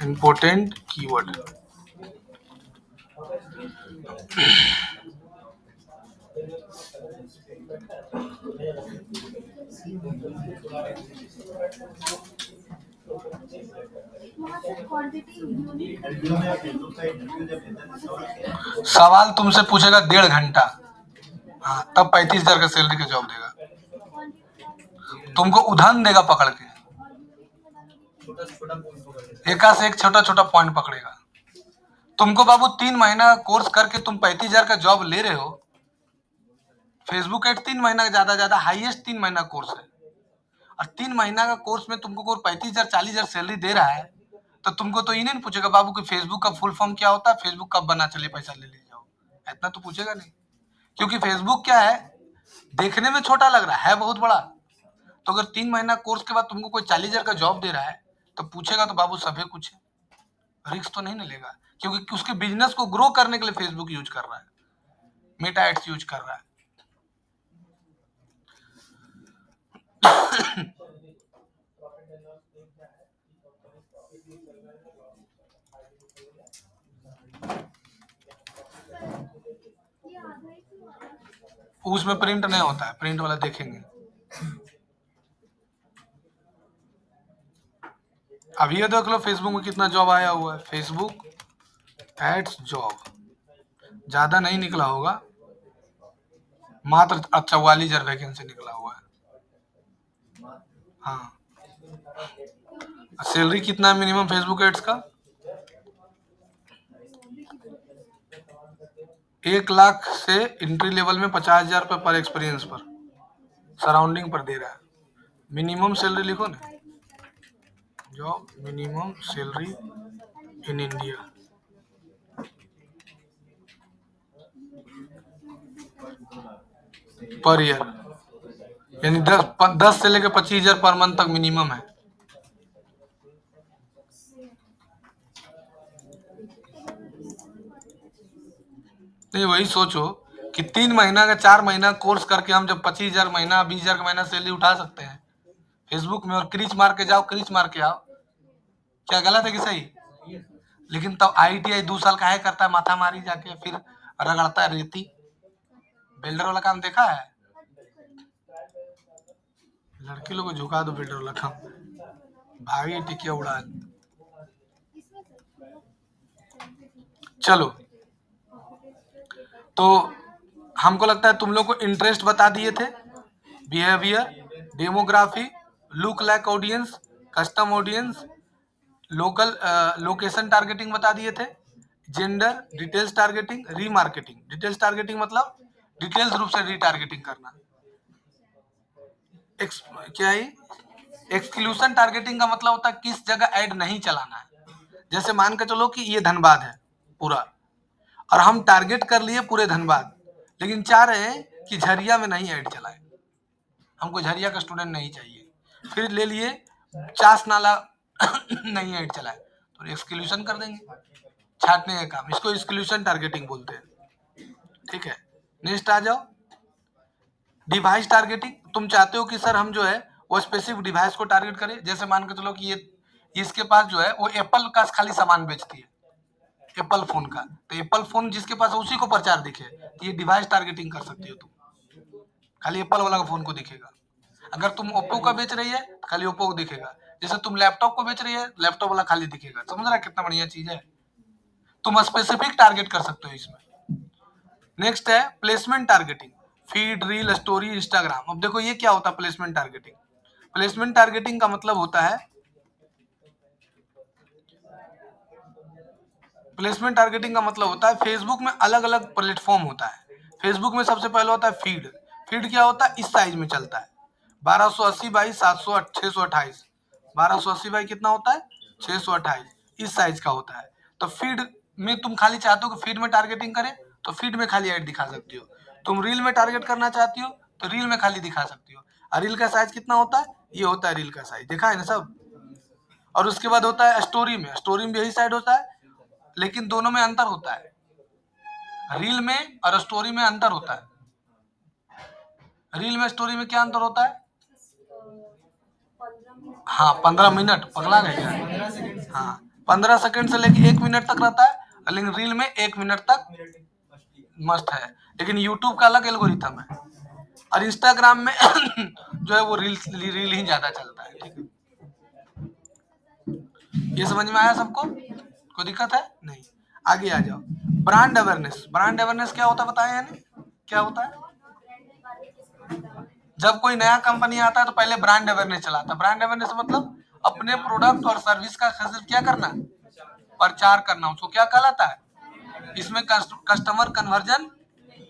Important keyword. सवाल तुमसे पूछेगा 1.5 घंटा, हाँ, तब 35,000 का सैलरी का जॉब देगा। तुमको उदाहरण देगा पकड़ के, एक से एक छोटा छोटा पॉइंट पकड़ेगा। तुमको बाबू 3 महीना कोर्स करके तुम 35,000 का जॉब ले रहे हो। फेसबुक एड 3 महीना ज्यादा हाईएस्ट 3 महीना कोर्स है, और 3 महीना का कोर्स में तुमको कोई 35,000 40,000 सैलरी दे रहा है, तो तुमको तो ये नहीं पूछेगा बाबू कि फेसबुक का फुल फॉर्म क्या होता है, फेसबुक कब बना, चलिए पैसा ले जाओ, इतना तो पूछेगा नहीं। क्योंकि फेसबुक क्या है, देखने में छोटा लग रहा है बहुत बड़ा। तो अगर 3 महीना कोर्स के बाद तुमको कोई 40,000 का जॉब दे रहा है, तो पूछेगा तो बाबू सभी कुछ है, रिस्क तो नहीं ना लेगा। क्योंकि उसके बिजनेस को ग्रो करने के लिए फेसबुक यूज कर रहा है, मेटा एड्स यूज कर रहा है। उसमें प्रिंट नहीं होता है, प्रिंट वाला देखेंगे। अब ये देख लो फेसबुक में कितना जॉब आया हुआ है, फेसबुक एड्स जॉब ज्यादा नहीं निकला होगा, मात्र 44,000 वैकेंसी निकला हुआ है। हाँ, सैलरी कितना है मिनिमम फेसबुक एड्स का? 1 लाख से एंट्री लेवल में 50,000 रुपये पर एक्सपीरियंस पर सराउंडिंग पर दे रहा है। मिनिमम सैलरी लिखो ना, job minimum salary in India, per year, यानी 10 से लेकर 25,000 पर मंथ तक मिनिमम है। नहीं, वही सोचो कि 3 महीना का 4 महीना कोर्स करके हम जब 25,000 महीना 20,000 का महीना सैलरी उठा सकते हैं फेसबुक में, और क्रीच मार के जाओ, क्रीच मार के आओ, क्या गलत है कि सही? लेकिन तब ITI 2 साल का है करता है, माथा मारी जाके फिर रगड़ता है रेती। बिल्डर वाला काम देखा है, लड़की लोग को झुका दो बिल्डर वाला काम, भागी टिकिया उड़ा। चलो, तो हमको लगता है तुम लोग को इंटरेस्ट बता दिए थे, behaviour, demography, look like audience, custom audience, local location targeting बता दिए थे, gender, details targeting, remarketing. Details targeting मतलब डिटेल्स रूप से रीटारगेटिंग करना। क्या है एक्सक्लूशन टारगेटिंग का मतलब होता है किस जगह ऐड नहीं चलाना है। जैसे मान के चलो कि ये धनबाद है पूरा, और हम टारगेट कर लिए पूरे धनबाद, लेकिन चाह रहे हैं कि झरिया में नहीं ऐड चलाए, हमको झरिया का स्टूडेंट नहीं चाहिए, फिर ले लिए चास नाला नहीं ऐड चलाए, तो एक्सक्लूशन कर देंगे, छाटने का काम, इसको एक्सक्लूशन टारगेटिंग बोलते हैं। ठीक है, नेक्स्ट आ जाओ, डिवाइस टारगेटिंग। तुम चाहते हो कि सर हम जो है वो स्पेसिफिक डिवाइस को टारगेट करें, जैसे मान के चलो कि ये इसके पास जो है वो एप्पल का खाली सामान बेचती है, एप्पल फोन का, तो एप्पल फोन जिसके पास है उसी को प्रचार दिखे, तो ये डिवाइस टारगेटिंग कर सकती हो तुम, खाली एप्पल वाला का फोन को दिखेगा। अगर तुम ओप्पो का बेच रही है तो खाली ओप्पो को दिखेगा, जैसे तुम लैपटॉप को बेच रही है लैपटॉप वाला खाली दिखेगा। समझ रहा है कितना बढ़िया चीज है, तुम स्पेसिफिक टारगेट कर सकते हो इसमें। नेक्स्ट है placement targeting, feed, reel, story, Instagram. अब देखो ये क्या होता है प्लेसमेंट टारगेटिंग। प्लेसमेंट टारगेटिंग का मतलब होता है, प्लेसमेंट टारगेटिंग का मतलब होता है फेसबुक में अलग अलग प्लेटफॉर्म होता है। फेसबुक में सबसे पहले होता है फीड। फीड क्या होता है, इस साइज में चलता है, 1280 बाई 700 628, 1280 बाई कितना होता है 628, इस साइज का होता है। तो फीड में तुम खाली चाहते हो कि फीड में टारगेटिंग करें, तो फीड में खाली ऐड दिखा सकती हो। तुम रील में टारगेट करना चाहती हो तो रील में खाली दिखा सकती हो। और रील का साइज कितना होता है, ये होता है रील का साइज, देखा है ना सब। और उसके बाद होता है स्टोरी में, स्टोरी में यही साइड होता है, लेकिन दोनों में अंतर होता है, रील में और स्टोरी में अंतर होता है। रील में स्टोरी में क्या अंतर होता है? हाँ 15 मिनट, पगला गए क्या? हाँ 15 सेकंड से लेके 1 मिनट तक रहता है, लेकिन रील में 1 मिनट तक मस्ट है। लेकिन यूट्यूब का अलग एल्गोरिथम है, और इंस्टाग्राम में जो है वो रील ही ज्यादा चलता है। ठीक है, ये समझ में आया सबको? कोई दिक्कत है? नहीं। आगे आ जाओ। Brand awareness. ब्रांड अवेयरनेस क्या होता है बताया यानी क्या होता है? जब कोई नया कंपनी आता है तो पहले ब्रांड अवेयरनेस चलाता है। ब्रांड अवेयरनेस मतलब अपने प्रोडक्ट और सर्विस का क्या करना, प्रचार करना। उसको क्या कहलाता है? इसमें कस्टमर कन्वर्जन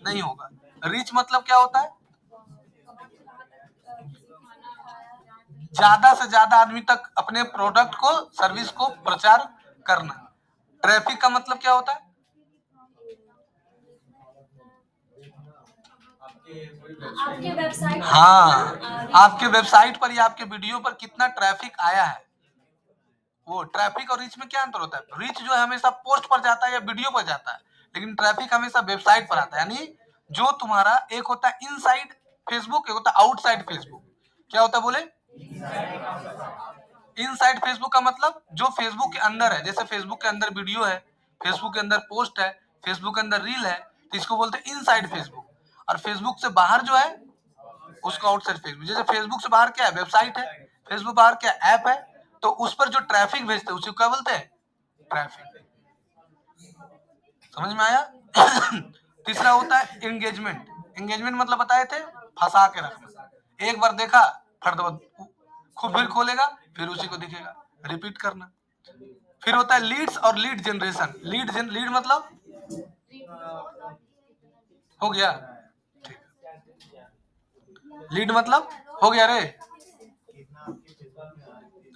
नहीं होगा। रीच मतलब क्या होता है? ज्यादा से ज्यादा आदमी तक अपने प्रोडक्ट को, सर्विस को प्रचार करना। ट्रैफिक का मतलब क्या होता है? आपके वेबसाइट, हाँ, आपके वेबसाइट पर या आपके वीडियो पर कितना ट्रैफिक आया है। वो ट्रैफिक और रीच में क्या अंतर होता है? रीच जो है हमेशा पोस्ट पर जाता है या वीडियो पर जाता है, लेकिन ट्रैफिक हमेशा वेबसाइट पर आता है। यानी जो तुम्हारा एक होता है इनसाइड फेसबुक, एक होता है आउटसाइड फेसबुक। क्या होता है बोले? इनसाइड फेसबुक का मतलब जो फेसबुक के अंदर है। जैसे फेसबुक के अंदर वीडियो है, फेसबुक के अंदर पोस्ट है, फेसबुक के अंदर रील है, तो इसको बोलते हैं इनसाइड फेसबुक। और फेसबुक से बाहर जो है उसको आउटसाइड फेसबुक। जैसे फेसबुक से बाहर क्या है? वेबसाइट है। फेसबुक बाहर क्या? ऐप है। तो उस पर जो ट्रैफिक भेजते हैं उसे क्या बोलते हैं? ट्रैफिक। समझ में आया? तीसरा होता है एंगेजमेंट। एंगेजमेंट मतलब बताए थे, फंसा के रखना। एक बार देखा, फिर खुद फिर खोलेगा, फिर उसी को दिखेगा, रिपीट करना। फिर होता है लीड्स और लीड जनरेशन। लीड मतलब हो गया, ठीक। लीड मतलब हो गया रे।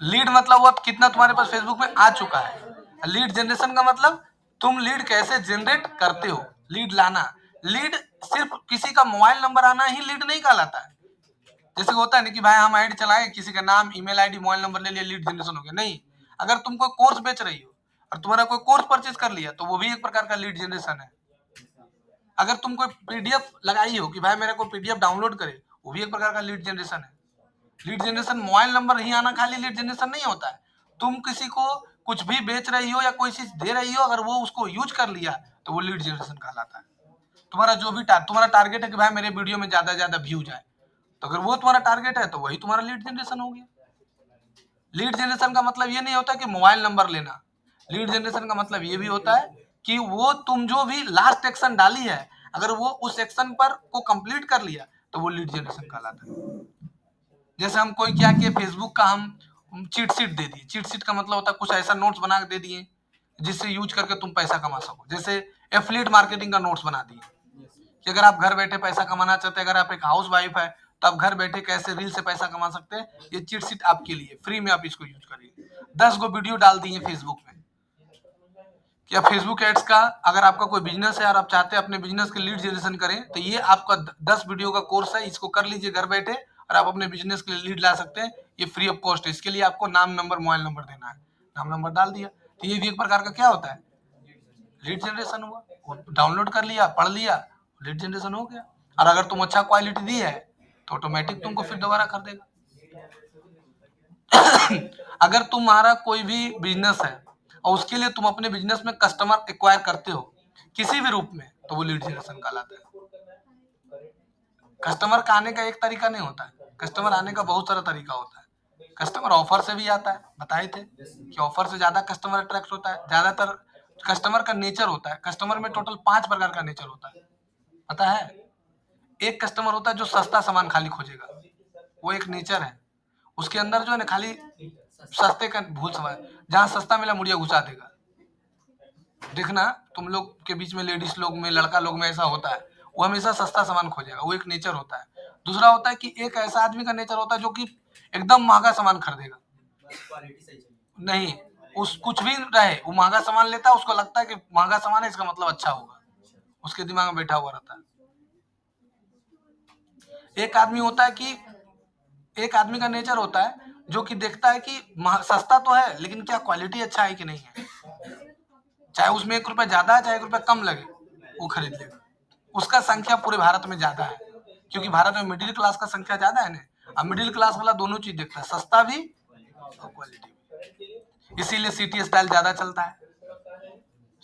लीड मतलब वो कितना तुम्हारे पास फेसबुक में आ चुका है। लीड जनरेशन का मतलब तुम लीड कैसे जनरेट करते हो, लीड लाना। लीड सिर्फ किसी का मोबाइल नंबर आना ही लीड नहीं कहलाता है। जैसे होता है ना कि भाई हम आईडी चलाए, किसी का नाम, ईमेल आईडी, मोबाइल नंबर ले लिया, लीड जनरेशन हो गया। नहीं, अगर तुम कोई कोर्स बेच रही हो और तुम्हारा कोई कोर्स परचेज कर लिया तो वो भी एक प्रकार का लीड जनरेशन है। अगर तुम कोई पीडीएफ लगाई हो कि भाई मेरा कोई पीडीएफ डाउनलोड करे, वो भी एक प्रकार का लीड जनरेशन है। लीड जनरेशन मोबाइल नंबर ही आना खाली लीड जनरेशन नहीं होता है। तुम किसी को कुछ भी बेच रही हो या कोई चीज दे रही हो, अगर वो उसको यूज कर लिया तो वो लीड जनरेशन कहलाता है। तुम्हारा जो भी तुम्हारा टारगेट है कि भाई मेरे वीडियो में ज्यादा से ज्यादा व्यू जाए, तो अगर वो तुम्हारा टारगेट है तो वही तुम्हारा लीड जनरेशन हो गया। लीड जनरेशन का मतलब ये नहीं होता कि मोबाइल नंबर लेना। लीड जनरेशन का मतलब ये भी होता है कि वो तुम जो भी लास्ट एक्शन डाली है, अगर वो उस एक्शन पर को कंप्लीट कर लिया तो वो लीड जनरेशन कहलाता है। जैसे हम कोई क्या किए, फेसबुक का हम चीट शीट दे दिए। चीट शीट का मतलब होता है कुछ ऐसा नोट्स बना के दे दिए जिससे यूज करके तुम पैसा कमा सको। जैसे एफिलिएट मार्केटिंग का नोट्स बना दिए कि अगर आप घर बैठे पैसा कमाना चाहते हैं, अगर आप एक हाउस वाइफ है तो आप घर बैठे कैसे रील से पैसा कमा सकते हैं, ये चीट शीट आपके लिए फ्री में, आप इसको यूज करिए। 10 गो वीडियो डाल दिए फेसबुक में, या फेसबुक एड्स का। अगर आपका कोई बिजनेस है और आप चाहते हैं अपने बिजनेस के लीड जनरेशन करें, तो ये आपका 10 वीडियो का कोर्स है, इसको कर लीजिए घर बैठे और आप अपने बिजनेस के लिए लीड ला सकते हैं। ये फ्री ऑफ कॉस्ट है। इसके लिए आपको नाम, नंबर, मोबाइल नंबर देना है। नाम नंबर डाल दिया तो ये भी एक प्रकार का क्या होता है? लीड जनरेशन हुआ। वो डाउनलोड कर लिया, पढ़ लिया, लीड जनरेशन हो गया। और अगर तुम अच्छा क्वालिटी दी है तो ऑटोमेटिक तुमको फिर दोबारा कर देगा। अगर तुम्हारा कोई भी बिजनेस है और उसके लिए तुम अपने बिजनेस में कस्टमर एक्वायर करते हो किसी भी रूप में, तो वो लीड जनरेशन कहलाता है। कस्टमर का आने का एक तरीका नहीं होता है, कस्टमर आने का बहुत सारा तरीका होता है। कस्टमर ऑफर से भी आता है, बताए थे कि ऑफर से ज्यादा कस्टमर अट्रैक्ट होता है। ज्यादातर कस्टमर का नेचर होता है, कस्टमर में टोटल 5 प्रकार का नेचर होता है, पता है? एक कस्टमर होता है जो सस्ता सामान खाली खोजेगा, वो एक नेचर है। उसके अंदर जो है ना खाली सस्ते का भूल समझ, जहाँ सस्ता मिला मुड़िया घुसा देगा। देखना तुम लोग के बीच में, लेडीज लोग में, लड़का लोग में ऐसा होता है, वो हमेशा सस्ता सामान खोजेगा, वो एक नेचर होता है। दूसरा होता है कि एक ऐसा आदमी का नेचर होता है जो कि एकदम महंगा सामान खरीदेगा। नहीं, उस कुछ भी रहे वो महंगा सामान लेता है, उसको लगता है कि महंगा सामान है इसका मतलब अच्छा होगा, उसके दिमाग में बैठा हुआ रहता है। एक आदमी होता है कि एक आदमी का नेचर होता है जो कि देखता है कि सस्ता तो है लेकिन क्या क्वालिटी अच्छा है कि नहीं है। चाहे उसमें 1 रुपया ज्यादा है, चाहे 1 रुपया कम लगे, वो खरीद लेगा। उसका संख्या पूरे भारत में ज्यादा है, क्योंकि भारत में मिडिल क्लास का संख्या ज्यादा है ना। अब मिडिल क्लास वाला दोनों चीज देखता है, सस्ता भी और क्वालिटी भी। इसीलिए सिटी स्टाइल ज्यादा चलता है।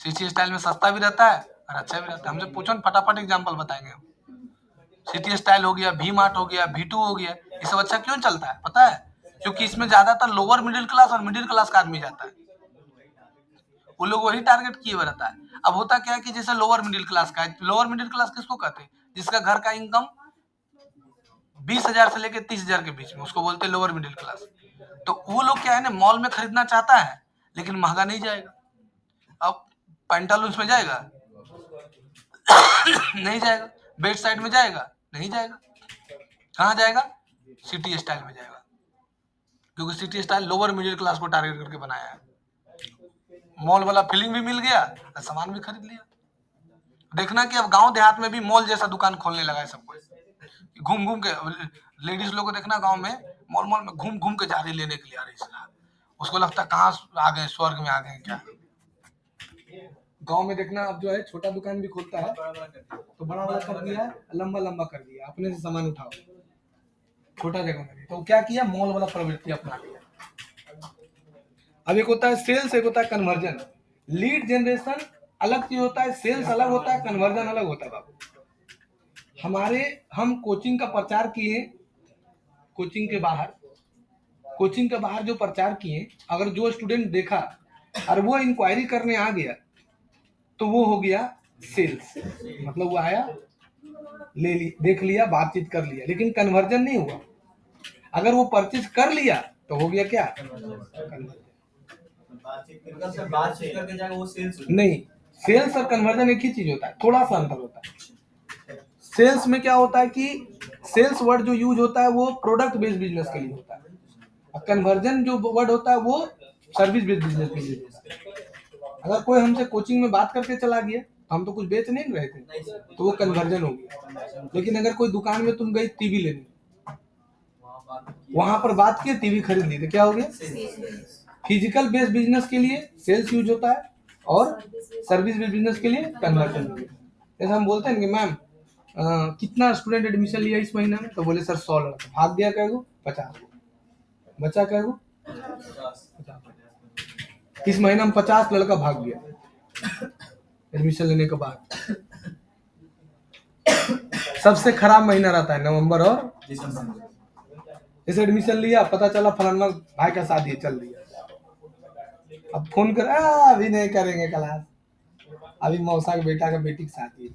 सिटी स्टाइल में सस्ता भी रहता है और अच्छा भी रहता है। हमसे पूछो ना, फटाफट एग्जाम्पल बताएंगे हम। सिटी स्टाइल हो गया, वी मार्ट हो गया, V2 हो गया, ये सब अच्छा क्यों चलता है पता है? क्योंकि इसमें ज्यादातर लोअर मिडिल क्लास और मिडिल क्लास का आदमी जाता है। वो लोग वही टारगेट किए हुए रहता है। अब होता क्या है कि जैसे लोअर मिडिल क्लास का है, लोअर मिडिल क्लास किसको कहते हैं? जिसका घर का इनकम 20,000 से लेके 30,000 के बीच में, उसको बोलते हैं लोअर मिडिल क्लास। तो वो लोग क्या है ना, मॉल में खरीदना चाहता है लेकिन महंगा नहीं जाएगा। अब पेंटालून्स में जाएगा? नहीं जाएगा। बेड साइड में जाएगा? नहीं जाएगा। कहाँ जाएगा? सिटी स्टाइल में जाएगा, क्योंकि city style lower middle class को टारगेट करके बनाया है। मॉल वाला फीलिंग भी मिल गया और सामान भी खरीद लिया। देखना कि अब गांव देहात में भी मॉल जैसा दुकान खोलने लगा है सब कोई। घूम घूम के लेडीज लोग को देखना गांव में मॉल मॉल में घूम घूम के जा रही लेने के लिए आ रही है। उसको लगता है कहाँ आ गए, स्वर्ग में आ गए क्या। गांव में देखना अब जो है छोटा दुकान भी खोलता है तो बड़ा वाला कर दिया, लंबा लंबा कर दिया, अपने से सामान उठाओ, छोटा जगह में। तो क्या किया, मॉल वाला प्रवृत्ति अपना लिया। अब एक होता है सेल्स, एक होता है कन्वर्जन। लीड जनरेशन अलग चीज होता है, सेल्स अलग होता है, कन्वर्जन अलग होता है बाबू। हम कोचिंग का प्रचार किए, कोचिंग के बाहर जो प्रचार किए, अगर जो स्टूडेंट देखा और वो इंक्वायरी करने आ गया तो वो हो गया सेल्स। मतलब वो आया, देख लिया, बातचीत कर लिया, लेकिन कन्वर्जन नहीं हुआ। अगर वो परचेज कर लिया तो हो गया क्या, कन्वर्जन। बातचीत करके जाएगा वो सेल्स नहीं। सेल्स और कन्वर्जन एक ही चीज होता है, थोड़ा सा अंतर होता है। सेल्स में क्या होता है कि सेल्स वर्ड जो यूज होता है वो प्रोडक्ट बेस्ड बिजनेस के लिए होता है, और कन्वर्जन जो वर्ड होता है वो सर्विस बेस्ड बिजनेस के लिए होता है। अगर कोई हमसे कोचिंग में बात करके चला गया तो हम तो कुछ बेच नहीं रहे थे, तो वो कन्वर्जन हो गया। लेकिन अगर कोई दुकान में तुम गई टीवी लेने, वहां पर बात की, टीवी खरीद ली, तो क्या हो गया, फिजिकल बेस्ड बिजनेस के लिए सेल्स यूज होता है और सर्विस बेस्ड बिजनेस के लिए कन्वर्जन। जैसे हम बोलते हैं कि मैम कितना स्टूडेंट एडमिशन लिया इस महीने में, तो बोले सर 100 लड़का, भाग गया कहेगो 50, बचा कहेगो 50। इस महीने में 50 लड़का भाग गया एडमिशन लेने के बाद। सबसे खराब महीना रहता है नवंबर और दिसंबर। जैसे एडमिशन लिया, पता चला फलाना भाई का शादी है, चल दिया। अब फोन कर, अभी नहीं करेंगे क्लास, अभी मौसा के बेटा का बेटी की शादी है।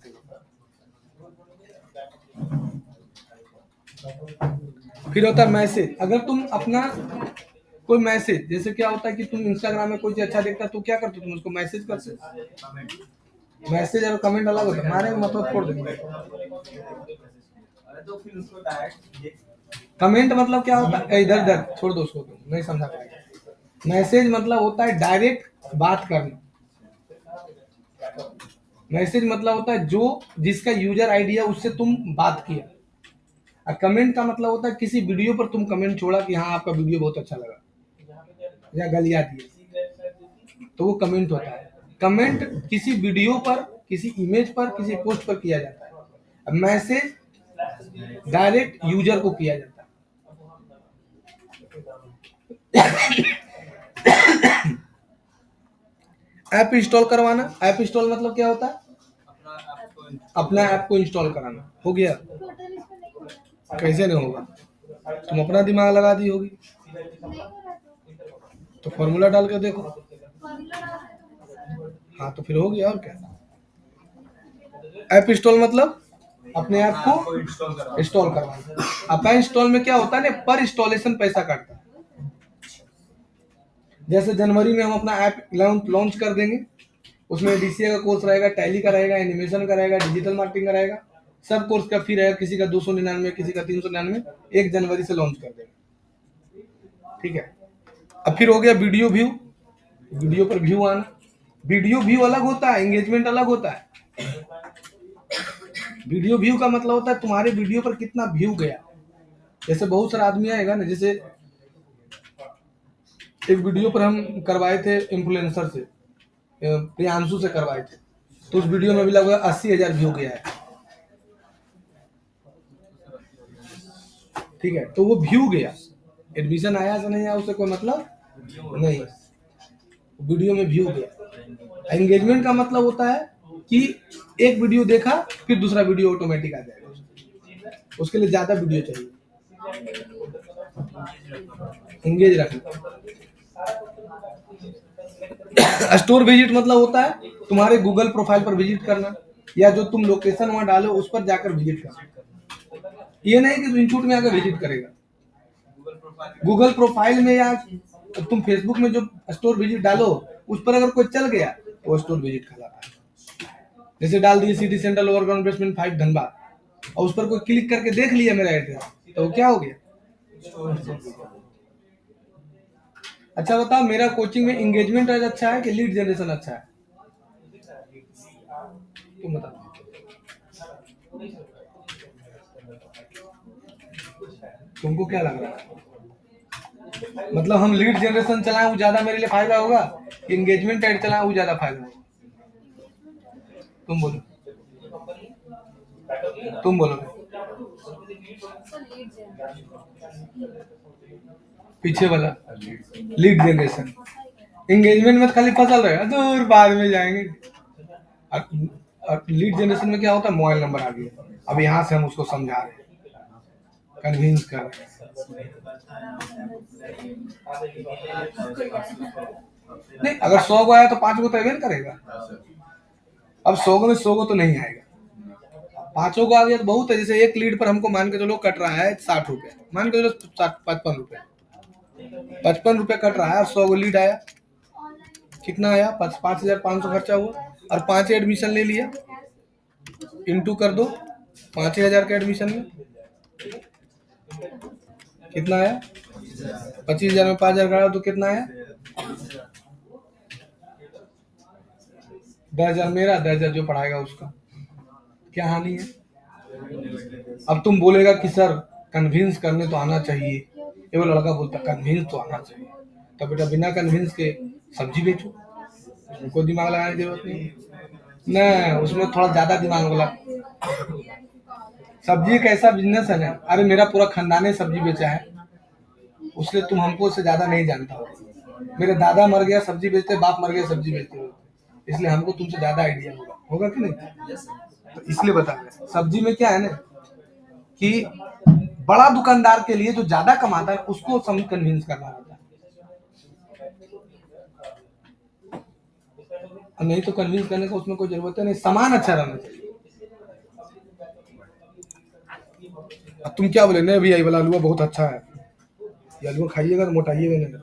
फिर होता है मैसेज। अगर तुम अपना कोई मैसेज, जैसे क्या होता है कि तुम इंस्टाग्राम में कोई चीज अच्छा देखता है तो क्या करते हो, तुम उसको मैसेज करते। मैसेज और कमेंट अलग होता है, हमारे मतलब छोड़ देंगे। कमेंट मतलब क्या होता है, इधर उधर छोड़ दो उसको, तुम नहीं समझा पाएगा। मैसेज मतलब होता है डायरेक्ट बात करना। मैसेज मतलब होता है जो जिसका यूजर आईडी है उससे तुम बात किया। और कमेंट का मतलब होता है किसी वीडियो पर तुम कमेंट छोड़ा कि हाँ आपका वीडियो बहुत अच्छा लगा, या गालियां दी, तो वो कमेंट होता है। कमेंट किसी वीडियो पर, किसी इमेज पर, किसी पोस्ट पर किया जाता है। मैसेज डायरेक्ट यूजर को किया जाता है। ऐप इंस्टॉल करवाना। ऐप इंस्टॉल मतलब क्या होता है, अपना ऐप को इंस्टॉल कराना। हो गया। कैसे नहीं होगा, तुम अपना दिमाग लगा दी होगी, तो फॉर्मूला डाल कर देखो। हाँ तो फिर हो गया, और क्या। ऐप इंस्टॉल मतलब अपने ऐप को इंस्टॉल करवाना। अब इंस्टॉल में क्या होता है ना, पर इंस्टॉलेशन पैसा काटता है। जैसे जनवरी में हम अपना ऐप लॉन्च कर देंगे, उसमें DCA का कोर्स रहेगा, टैली का रहेगा, एनिमेशन का रहेगा, डिजिटल मार्केटिंग का रहेगा, सब कोर्स का फी रहेगा। किसी का 299, किसी का 399, 1 जनवरी से लॉन्च कर देंगे। ठीक है। अब फिर हो गया वीडियो व्यू। वीडियो पर व्यू आना। वीडियो व्यू अलग होता है, एंगेजमेंट अलग होता है। वीडियो व्यू का मतलब होता है तुम्हारे वीडियो पर कितना व्यू गया। जैसे बहुत सारा आदमी आएगा ना, जैसे एक वीडियो पर हम करवाए थे इन्फ्लुएंसर से, प्रियांशु से करवाए थे, तो उस वीडियो में भी लगभग 80,000 व्यू गया है। ठीक है, तो वो व्यू गया, एडमिशन आया से नहीं आया उससे कोई मतलब नहीं। वीडियो में व्यू गया। एंगेजमेंट का मतलब होता है कि एक वीडियो देखा फिर दूसरा वीडियो ऑटोमेटिक आ जाएगा, उसके लिए ज्यादा वीडियो चाहिए, एंगेज रखना। स्टोर विजिट मतलब होता है तुम्हारे गूगल प्रोफाइल पर विजिट करना, या जो तुम लोकेशन वहां डालो उस पर जाकर विजिट करना। ये नहीं कि तू इंस्टीट्यूट में आकर विजिट करेगा, गूगल प्रोफाइल में या तुम फेसबुक में जो स्टोर विजिट डालो उस पर अगर कोई चल गया तो वो स्टोर विजिट कहलाता है। जैसे डाल दिए city central overground basement 5 Dhanbad और उस पर कोई क्लिक करके देख लिया मेरा एड्रेस तो वो क्या हो गया? अच्छा बताओ, मेरा कोचिंग में एंगेजमेंट आज अच्छा है कि लीड जनरेशन अच्छा है? तुम बताओ। तुमको क्या लग रहा है? मतलब हम लीड जनरेशन चलाएं वो ज्यादा मेरे लिए फायदा होगा, एंगेजमेंट ऐड चलाएं वो ज्यादा फायदा होगा? तुम बोलो, तुम बोलो। Sir lead generation. पीछे वाला लीड जनरेशन, एंगेजमेंट में खाली फसल रहेगा, दूर बाद में जाएंगे। और लीड जनरेशन में क्या होता है, मोबाइल नंबर आ गया, अब यहाँ से हम उसको समझा रहे हैं, कन्विंस कर रहे हैं। नहीं, अगर 100 को आया तो 5 को तो अवेल करेगा। अब 100 में 100 को तो नहीं आएगा, 5 को आ गया तो बहुत है। जैसे एक लीड पर हमको मान के चलो कट रहा है 60 रुपए, मान के चलो 55 रुपए, 55 रुपए कट रहा है और 100 को लीड आया, कितना आया? 5,500 खर्चा हुआ और 5 एडमिशन ले लिया, इंटू कर दो 5,000 के एडमिशन में कितना आया? 25,000 में 5,000 का तो कितना आया? 10,000 मेरा, 10,000 जो पढ़ाएगा उसका, क्या हानि है? अब तुम बोलेगा कि सर कन्विंस करने तो आना चाहिए, ये वो लड़का बोलता कन्विंस तो आना चाहिए, तो बेटा बिना कन्विंस के सब्जी बेचो, उसमें कोई दिमाग लगाने की जरूरत नहीं ना, उसमें थोड़ा ज्यादा दिमाग लगा। सब्जी एक ऐसा बिजनेस है ना, अरे मेरा पूरा खानदान सब्जी बेचा है, उसलिए तुम हमको उससे ज्यादा नहीं जानता हो। मेरे दादा मर गया सब्जी बेचते, बाप मर गया सब्जी बेचते हो, इसलिए हमको तुमसे ज्यादा आइडिया होगा, होगा कि नहीं? तो इसलिए बता रहे हैं, सब्जी में क्या है ना कि बड़ा दुकानदार के लिए जो ज्यादा कमाता है उसको कन्विंस करना होता है, और नहीं तो कन्विंस करने का उसमें कोई जरूरत है नहीं, सामान अच्छा रहना चाहिए। अब तुम क्या बोले, नहीं भैया ये वाला हलवा बहुत अच्छा है, ये हलवा खाइएगा तो मोटाइएगा नहीं,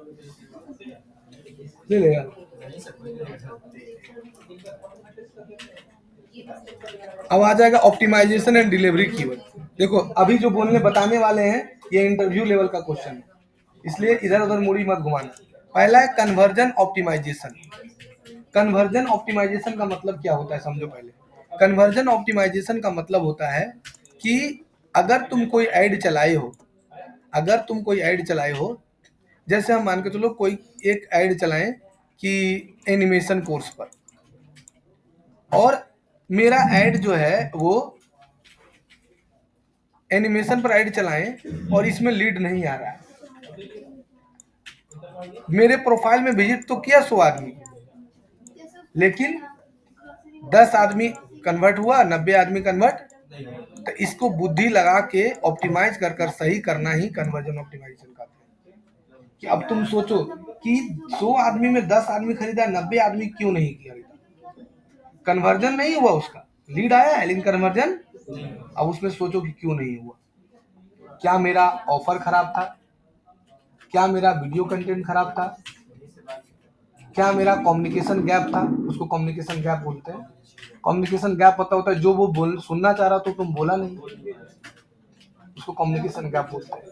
ले लेगा। अब आ जाएगा ऑप्टिमाइजेशन एंड डिलीवरी कीवर्ड। देखो अभी जो बोलने बताने वाले हैं ये इंटरव्यू लेवल का क्वेश्चन है, इसलिए इधर उधर मुड़ी मत घुमाना। पहला है कन्वर्जन ऑप्टिमाइजेशन। कन्वर्जन ऑप्टिमाइजेशन का मतलब क्या होता है समझो पहले। कन्वर्जन ऑप्टिमाइजेशन का मतलब होता है कि अगर तुम कोई ऐड चलाए हो, अगर तुम कोई ऐड चलाए हो, जैसे हम मान के चलो कोई एक ऐड चलाएं कि एनिमेशन कोर्स पर, और मेरा ऐड जो है वो एनिमेशन पर ऐड चलाएं और इसमें लीड नहीं आ रहा है, मेरे प्रोफाइल में विजिट तो किया 100 आदमी, लेकिन 10 आदमी कन्वर्ट हुआ, 90 आदमी कन्वर्ट, तो इसको बुद्धि लगा के ऑप्टिमाइज कर कर सही करना ही कन्वर्जन ऑप्टिमाइजेशन का है। कि अब तुम सोचो कि 100 आदमी में 10 आदमी खरीदा, 90 आदमी क्यों नहीं खरीदा? कन्वर्जन नहीं हुआ, उसका लीड आया है लेकिन कन्वर्जन। अब उसमें सोचो कि क्यों नहीं हुआ, क्या मेरा ऑफर खराब था, क्या मेरा वीडियो कंटेंट खराब था, क्या मेरा कम्युनिकेशन गैप था, उसको कम्युनिकेशन गैप बोलते हैं। कम्युनिकेशन गैप पता होता है जो वो बोल सुनना चाह रहा तो तुम बोला नहीं, उसको कम्युनिकेशन गैप बोलते हैं।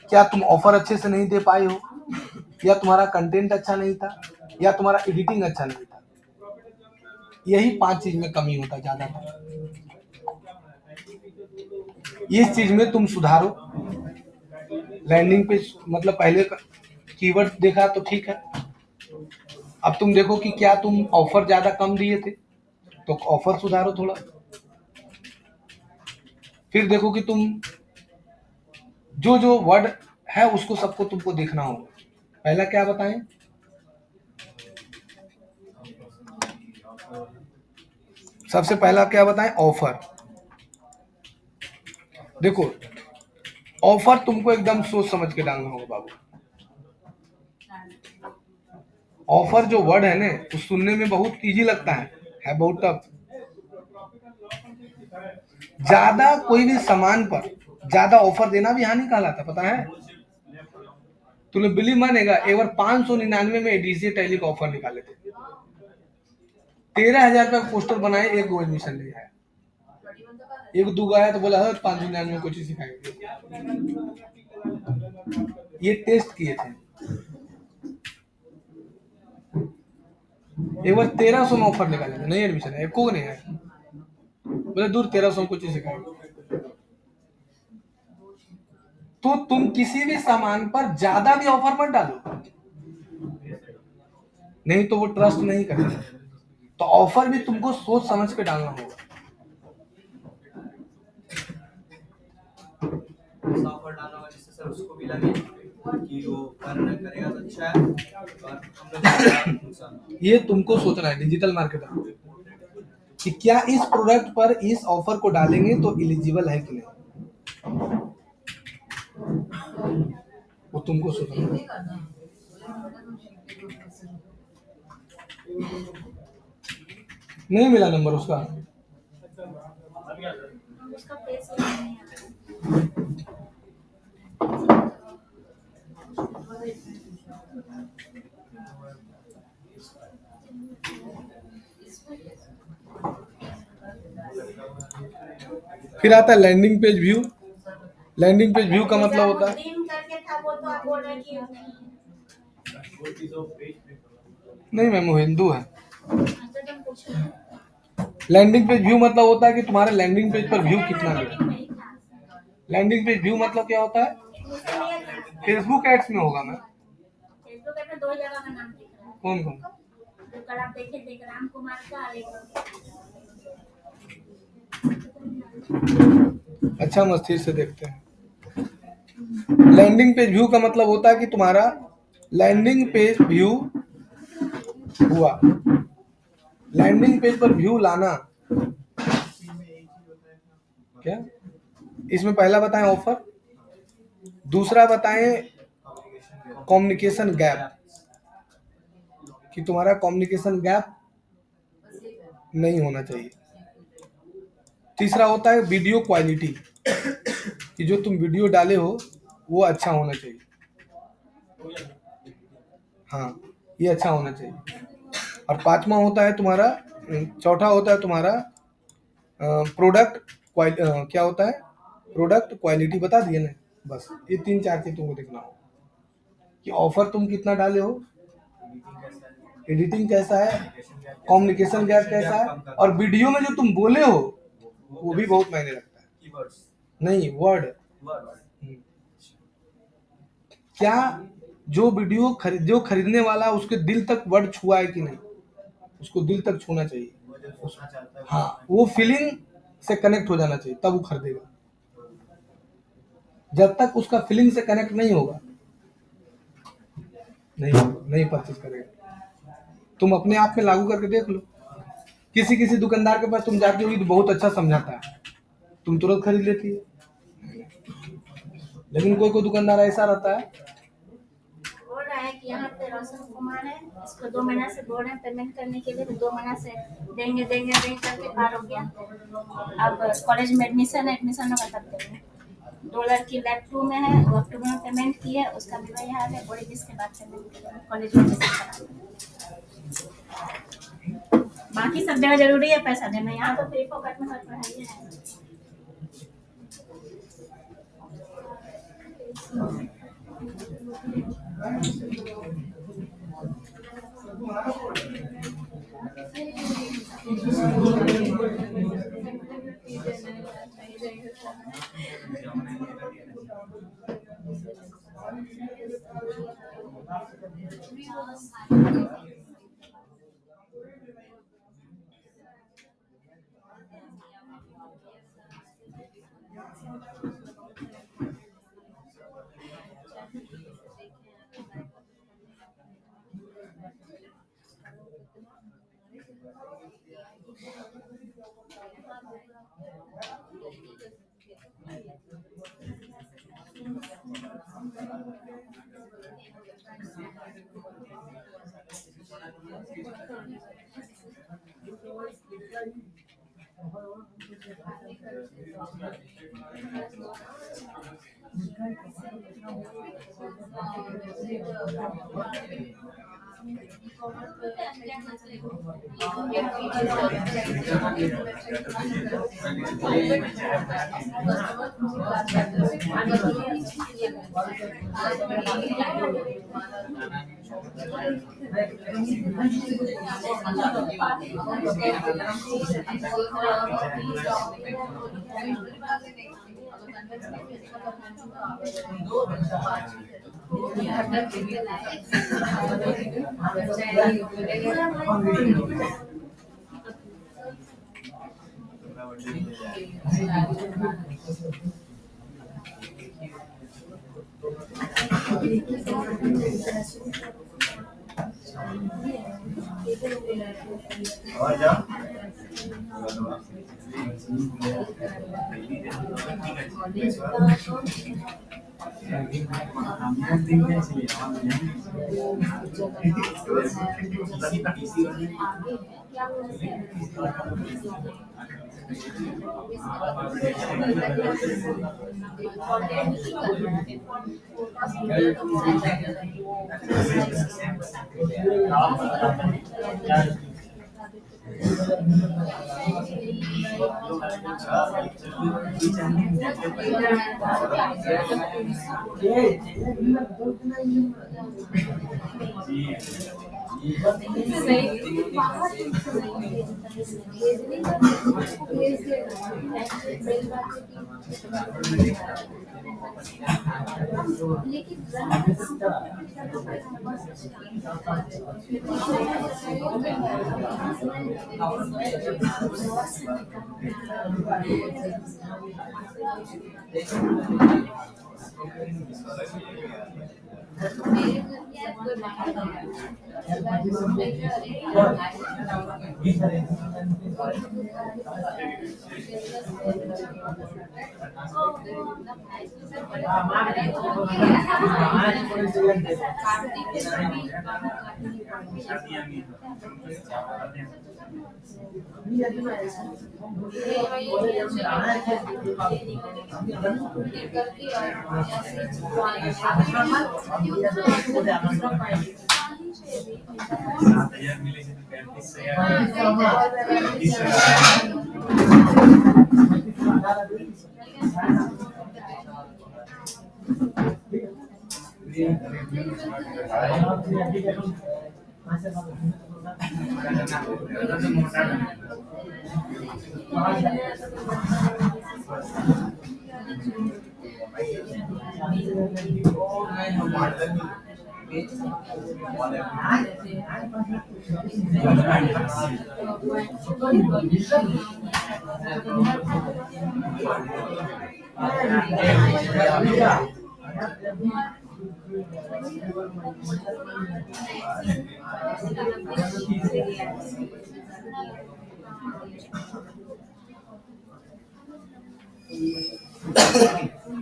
क्या तुम ऑफर अच्छे से नहीं दे पाए हो, या तुम्हारा कंटेंट अच्छा नहीं था, या तुम्हारा एडिटिंग अच्छा नहीं था, यही 5 चीज में कमी होता है ज्यादातर। इस चीज में तुम सुधारो। लैंडिंग पेज मतलब पहले कीवर्ड देखा तो ठीक है, अब तुम देखो कि क्या तुम ऑफर ज्यादा कम दिए थे तो ऑफर सुधारो थोड़ा। फिर देखो कि तुम जो जो वर्ड है उसको सबको तुमको देखना होगा। पहला क्या बताएं, सबसे पहला क्या बताएं, ऑफर। देखो, ऑफर तुमको एकदम सोच समझ के डालना होगा बाबू। ऑफर जो वर्ड है ना, तो सुनने में बहुत इजी लगता है बहुत टफ। ज्यादा कोई भी सामान पर ज्यादा ऑफर देना भी हानि कहलाता, पता है? तुम्हें बिलीव मानेगा, एक बार 599 में एडीसी टैली का ऑफर निकाले थे। 13,000 रुपया पोस्टर बनाए, एक गो एडमिशन ले आया। एक दो आया तो बोला 599 में कुछ सिखाएंगे। ये टेस्ट किए थे। एक बार 1300 में ऑफर निकाले थे, नहीं एडमिशन है, एको नहीं है। बोले दूर 1300 में कुछ सिखाएंगे। तो तुम किसी भी सामान पर ज्यादा भी ऑफर मत डालो, नहीं तो वो ट्रस्ट नहीं करेगा। तो ऑफर भी तुमको सोच समझ के डालना होगा। ऑफर डालना होगा जिससे सर उसको भी लगे कि वो करेगा तो अच्छा है, और हम लोग ये तुमको सोचना है डिजिटल मार्केटर, कि क्या इस प्रोडक्ट पर इस ऑफर को डालेंगे तो एलिजिबल है कि नहीं, वो तुमको सोचना है। नहीं मिला नंबर उसका। उसका फेस नहीं फिर आता है landing page view. Landing page view का मतलब होता है, नहीं मैम वो हिंदू है। लैंडिंग पेज व्यू मतलब होता है कि तुम्हारे लैंडिंग पेज पर व्यू कितना मिला। लैंडिंग पेज व्यू मतलब क्या होता है? फेसबुक एड्स में होगा मैम। फेसबुक एड में 2 जगह का नाम दिख रहा है। कौन कौन? जो कल आप देखे थे राम कुमार का और अच्छा मस्ती से देखते हैं। लैंडिंग पेज व्यू का मतलब होता है कि तुम्हारा लैंडिंग पेज व्यू हुआ। लैंडिंग पेज पर व्यू लाना क्या? इसमें पहला बताएं ऑफर, दूसरा बताएं कम्युनिकेशन गैप, कि तुम्हारा कम्युनिकेशन गैप नहीं होना चाहिए। तीसरा होता है वीडियो क्वालिटी, कि जो तुम वीडियो डाले हो वो अच्छा होना चाहिए। हाँ, ये अच्छा होना चाहिए। और पांचवा होता है तुम्हारा, चौथा होता है तुम्हारा प्रोडक्ट क्या होता है, प्रोडक्ट क्वालिटी बता दिए ना। बस ये 3-4 चीज तुमको देखना हो, कि ऑफर तुम कितना डाले हो, एडिटिंग कैसा है, कम्युनिकेशन गैप कैसा है, और वीडियो में जो तुम बोले हो वो भी बहुत मायने रखता है। नहीं, वर्ड। क्या जो वीडियो जो खरीदने वाला उसके दिल तक वर्ड छुआ है कि नहीं, उसको दिल तक छूना चाहिए। हाँ, वो फीलिंग से कनेक्ट हो जाना चाहिए, तब वो खरीदेगा। जब तक उसका फीलिंग से कनेक्ट नहीं होगा, नहीं परचेज करेगा। तुम अपने आप में लागू करके देख लो। किसी किसी दुकानदार के पास तुम जाती होगी तो बहुत अच्छा समझाता है, तुम तुरंत खरीद लेती है। लेकिन कोई कोई दुकानदार ऐसा रहता है, बोल रहा है कि यहाँ पे रोशन कुमार है, इसको 2 महीना से बोल रहे हैं पेमेंट करने के लिए, तो 2 महीना से देंगे करके पार हो गया। अब कॉलेज में एडमिशन होगा तब देंगे। 2 लड़की लैब 2 में है, वो अक्टूबर में पेमेंट की है, उसका भी वही हाल है, बोले जिसके बाद पेमेंट करेंगे कॉलेज में बाकी सब जगह जरूरी है पैसा देना, यहाँ तो फ्री फोकट में हर पढ़ाई है।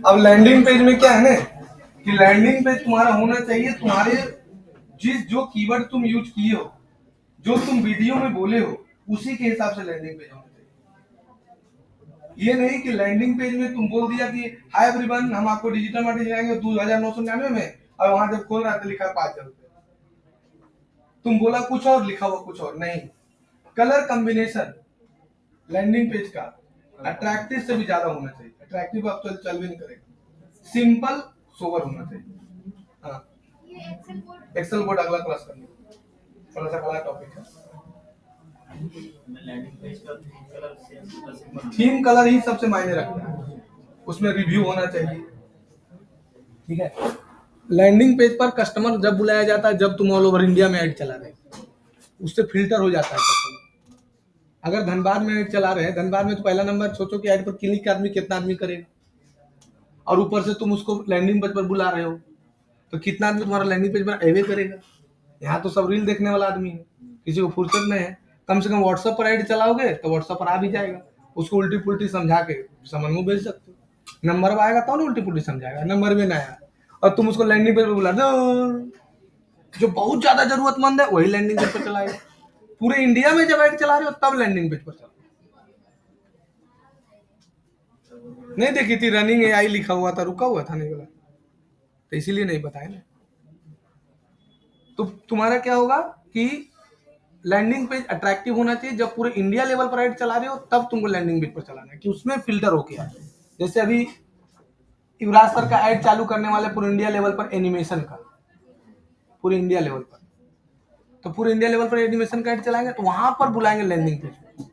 अब लैंडिंग पेज में क्या है ना कि लैंडिंग पेज तुम्हारा होना चाहिए तुम्हारे जो कीवर्ड तुम यूज किए हो, जो तुम वीडियो में बोले हो, उसी के हिसाब से लैंडिंग पेज होना चाहिए। ये नहीं कि लैंडिंग पेज में तुम बोल दिया कि हाय एवरीवन, हम आपको डिजिटल मार्केटिंग सिखाएंगे 2999 में, और वहां जब खोल रहा था लिखा 5,000 रुपए। तुम बोला कुछ और, लिखा हुआ कुछ और। नहीं, कलर कॉम्बिनेशन लैंडिंग पेज का अट्रैक्टिव से भी ज्यादा होना चाहिए। अट्रैक्टिव आप चल भी नहीं करेगा, सिंपल सोबर होना चाहिए। हाँ, एक्सेल बोर्ड अगला क्लास करना, थोड़ा सा बड़ा टॉपिक है। थीम कलर ही सबसे मायने रखता है, उसमें रिव्यू होना चाहिए। ठीक है, लैंडिंग पेज पर कस्टमर जब बुलाया जाता है जब तुम ऑल ओवर इंडिया में ऐड चला रहे, उससे फिल्टर हो जाता है कस्टमर। अगर धनबाद में ऐड चला रहे हैं, धनबाद में तो पहला नंबर सोचो कि ऐड पर क्लिक आदमी कितना आदमी करेगा, और ऊपर से तुम उसको लैंडिंग पेज पर बुला रहे हो तो कितना आदमी तुम्हारा लैंडिंग पेज पर एवे करेगा। यहाँ तो सब रील देखने वाला आदमी है, किसी को फुर्सत नहीं है, कम से कम व्हाट्सएप पर ऐड चलाओगे तो व्हाट्सएप पर आ भी जाएगा, उसको उल्टी पुल्टी समझा के समझ में भेज सकते हो। नंबर पर आएगा तो ना उल्टी पुल्टी समझाएगा, नंबर में ना आया और तुम उसको लैंडिंग पेज पर बुला दो, जो बहुत ज्यादा जरूरतमंद है वही लैंडिंग पेज पर चलाएगा। पूरे इंडिया में जब ऐड चला रहे हो तब लैंडिंग पेज पर चला। नहीं देखी थी रनिंग एआई लिखा हुआ था, रुका हुआ था नहीं बोला, तो इसीलिए नहीं बताया ना। तो तुम्हारा क्या होगा कि लैंडिंग पेज अट्रैक्टिव होना चाहिए। जब पूरे इंडिया लेवल पर ऐड चला रहे हो तब तुमको लैंडिंग पेज पर चलाना है कि उसमें फिल्टर हो गया। जैसे अभी युवराज सर का ऐड चालू करने वाले पूरे इंडिया लेवल पर एनिमेशन का, पूरे इंडिया लेवल पर, तो पूरे इंडिया लेवल पर एनिमेशन का ऐड चलाएंगे तो वहां पर बुलाएंगे लैंडिंग पेज पर।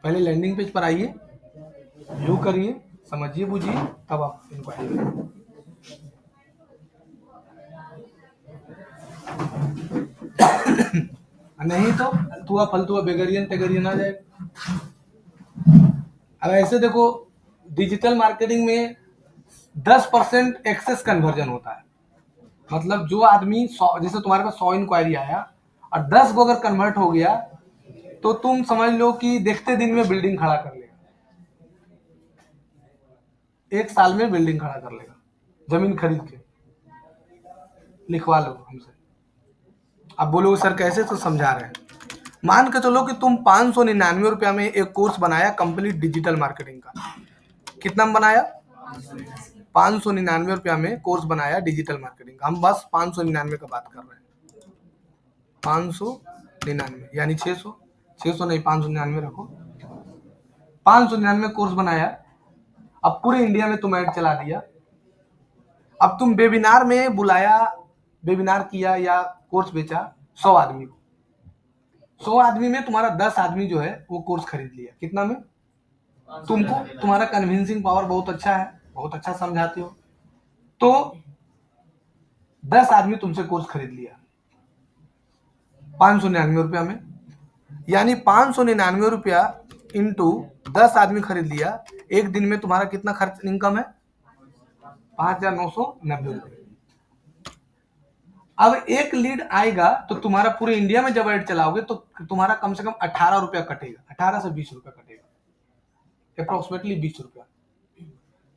पहले लैंडिंग पेज पर आइए, व्यू करिए, समझिए बुझिए, तब आप इनको आइए। नहीं तो तुआ फलतुआ बेगरियन तेगरियन आ जाएगा। अब ऐसे देखो डिजिटल मार्केटिंग में 10% एक्सेस कन्वर्जन होता है। मतलब जो आदमी 100, जैसे तुम्हारे पास 100 इंक्वायरी आया और 10 को अगर कन्वर्ट हो गया तो तुम समझ लो कि देखते दिन में बिल्डिंग खड़ा कर लेगा, 1 साल में बिल्डिंग खड़ा कर लेगा, जमीन खरीद के। लिखवा लो हमसे। अब बोलोगे सर कैसे, तो समझा रहे हैं। मान के चलो कि तुम 599 रुपया में एक कोर्स बनाया कंप्लीट डिजिटल मार्केटिंग का। कितना में बनाया? 599 रुपया में कोर्स बनाया डिजिटल मार्केटिंग का। हम बस 599 का बात कर रहे हैं, 599 यानी 600 नहीं 599 रखो। 599 कोर्स बनाया, अब पूरे इंडिया में तुम ऐड चला दिया। अब तुम वेबिनार में बुलाया, वेबिनार किया या कोर्स बेचा 100 आदमी को, 100 आदमी में तुम्हारा 10 आदमी जो है वो कोर्स खरीद लिया। कितना में? तुमको तुम्हारा कन्विंसिंग पावर बहुत अच्छा है, बहुत अच्छा समझाते हो, तो 10 आदमी तुमसे कोर्स खरीद लिया 599 रुपया में। यानी 599 रुपया इंटू 10 आदमी खरीद लिया, एक दिन में तुम्हारा कितना खर्च इनकम है? 5,990 रुपये। अब एक लीड आएगा तो तुम्हारा पूरे इंडिया में जब ऐड चलाओगे तो तुम्हारा कम से कम 18 रुपया कटेगा, 18 से 20 रुपया कटेगा, अप्रोक्सीमेटली 20 रुपया।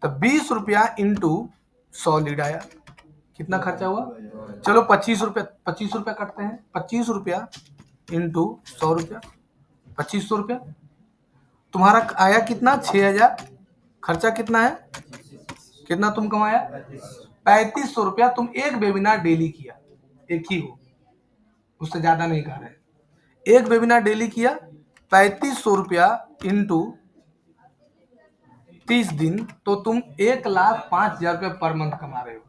तो 20 रुपया इंटू 100 लीड आया, कितना खर्चा हुआ? चलो 25 रुपया कटते हैं। 25 रुपया इंटू 100 रुपया, 2500 रुपया। तुम्हारा आया कितना? 6,000। खर्चा कितना है? कितना तुम कमाया? 3500 रुपया। तुम एक वेबिनार डेली किया, एक ही हो, उससे ज्यादा नहीं कर रहे। एक वेबिनार डेली किया, 3500 रुपया इंटू 30 दिन, तो तुम 1,05,000 रुपया पर मंथ कमा रहे हो।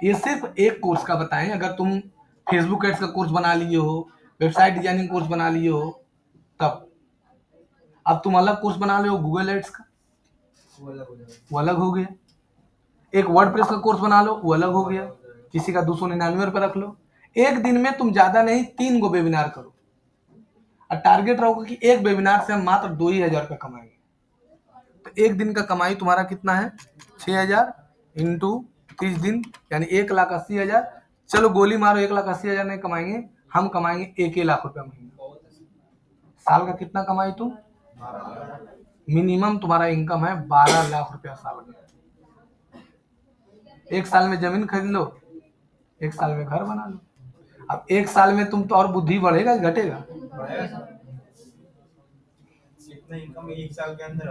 ये सिर्फ एक कोर्स का बताएं। अगर तुम फेसबुक एड्स का कोर्स बना लिए हो, वेबसाइट डिजाइनिंग कोर्स बना लिए हो, तब अब तुम अलग कोर्स बना ले हो गूगल एड्स का, वो अलग हो गया। एक वर्डप्रेस का कोर्स बना लो, वो अलग हो गया। किसी का 299 रुपये रख लो। एक दिन में तुम ज्यादा नहीं 3 गो वेबिनार करो और टारगेट रहोगे कि एक वेबिनार से हम मात्र 2,000 रुपये कमाएंगे। तो एक दिन का कमाई तुम्हारा कितना है? 6,000 इंटू 30 दिन यानी 1,80,000। चलो गोली मारो, 1,80,000 नहीं कमाएंगे, हम कमाएंगे 1,00,000 रुपया महीना। साल का कितना कमाई तुम? मिनिमम तुम्हारा इनकम है 12 लाख रुपया साल में। एक साल में जमीन खरीद लो, एक साल में घर बना लो। अब एक साल में तुम तो और बुद्धि बढ़ेगा घटेगा? इतना इनकम एक साल के अंदर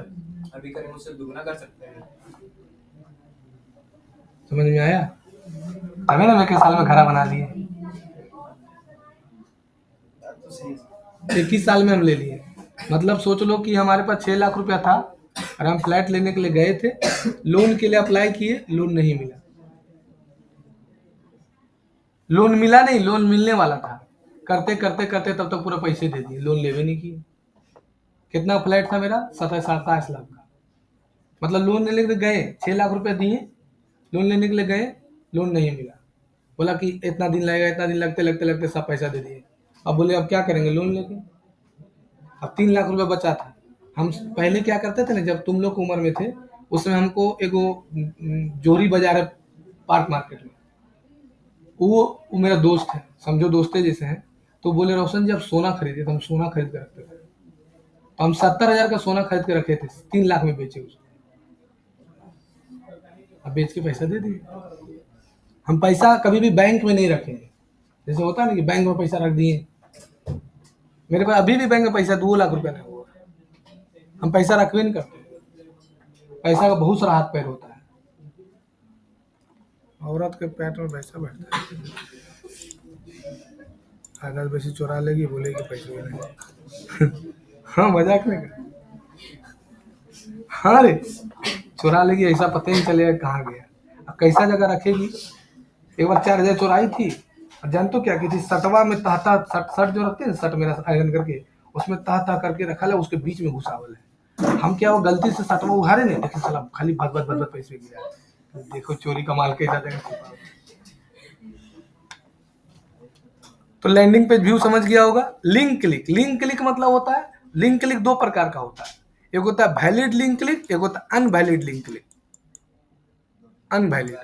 अभी करें उससे दुगना कर सकते हैं। समझ में आया? तभी ना मैं के साल में घर बना लिए, 21 साल में हम ले लिए। मतलब सोच लो कि हमारे पास 6 लाख रुपया था और हम फ्लैट लेने के लिए गए थे, लोन के लिए अप्लाई किए, लोन नहीं मिला। लोन मिला नहीं, लोन मिलने वाला था, करते करते करते तब तक पूरा पैसे दे दिए, लोन लेवे नहीं किए। कितना फ्लैट था मेरा? 27 लाख का। मतलब लोन लेने के लिए गए, 6 लाख रुपया दिए, लोन लेने के लिए गए, लोन नहीं मिला। बोला कि इतना दिन लगेगा, इतना दिन लगते लगते लगते सब पैसा दे दिए। अब बोले अब क्या करेंगे लोन लेके? अब 3 लाख रुपया बचा था। हम पहले क्या करते थे ना, जब तुम लोग उम्र में थे, उसमें हमको एगो जोरी बाजार है पार्क मार्केट में, वो मेरा दोस्त है, समझो दोस्ते जैसे हैं। तो बोले रोशन जी आप सोना खरीदिए, तो हम सोना खरीद के रखते थे। तो हम 70,000 का सोना खरीद के रखे थे, 3 लाख में बेचे उसको। अब बेच के पैसा दे दिए। हम पैसा कभी भी बैंक में नहीं रखेंगे। जैसे होता है ना कि बैंक में पैसा रख दिए, मेरे पास अभी भी बैंक में पैसा 2 लाख रुपया नहीं हुआ, हम पैसा रखवे नहीं करते। पैसा का बहुत सारा हाथ पैर होता है। औरत के पेट में पैसा बैठता है, अगर वैसे चुरा लेगी, बोलेगी पैसे भी नहीं। हाँ मजाक नहीं कर, हाँ रे चुरा लेगी, ऐसा पता ही नहीं चलेगा कहाँ गया। अब कैसा जगह रखेगी। एक बार 4,000 चुराई थी, और जान तो क्या की थी, सटवा में तहता सट जो रखते हैं, सट मेरा आयरन करके उसमें तह करके रखा है, उसके बीच में घुसावल है। हम क्या वो गलती से सटवा उघारे नहीं, लेकिन साला खाली भद भद पैसे गिरा। देखो चोरी का माल कैसा जगह छुपा। तो लैंडिंग पेज व्यू समझ गया होगा। लिंक क्लिक, लिंक क्लिक मतलब होता है, लिंक क्लिक 2 प्रकार का होता है, एक होता है वैलिड लिंक क्लिक, एक होता है invalid link click. Invalid,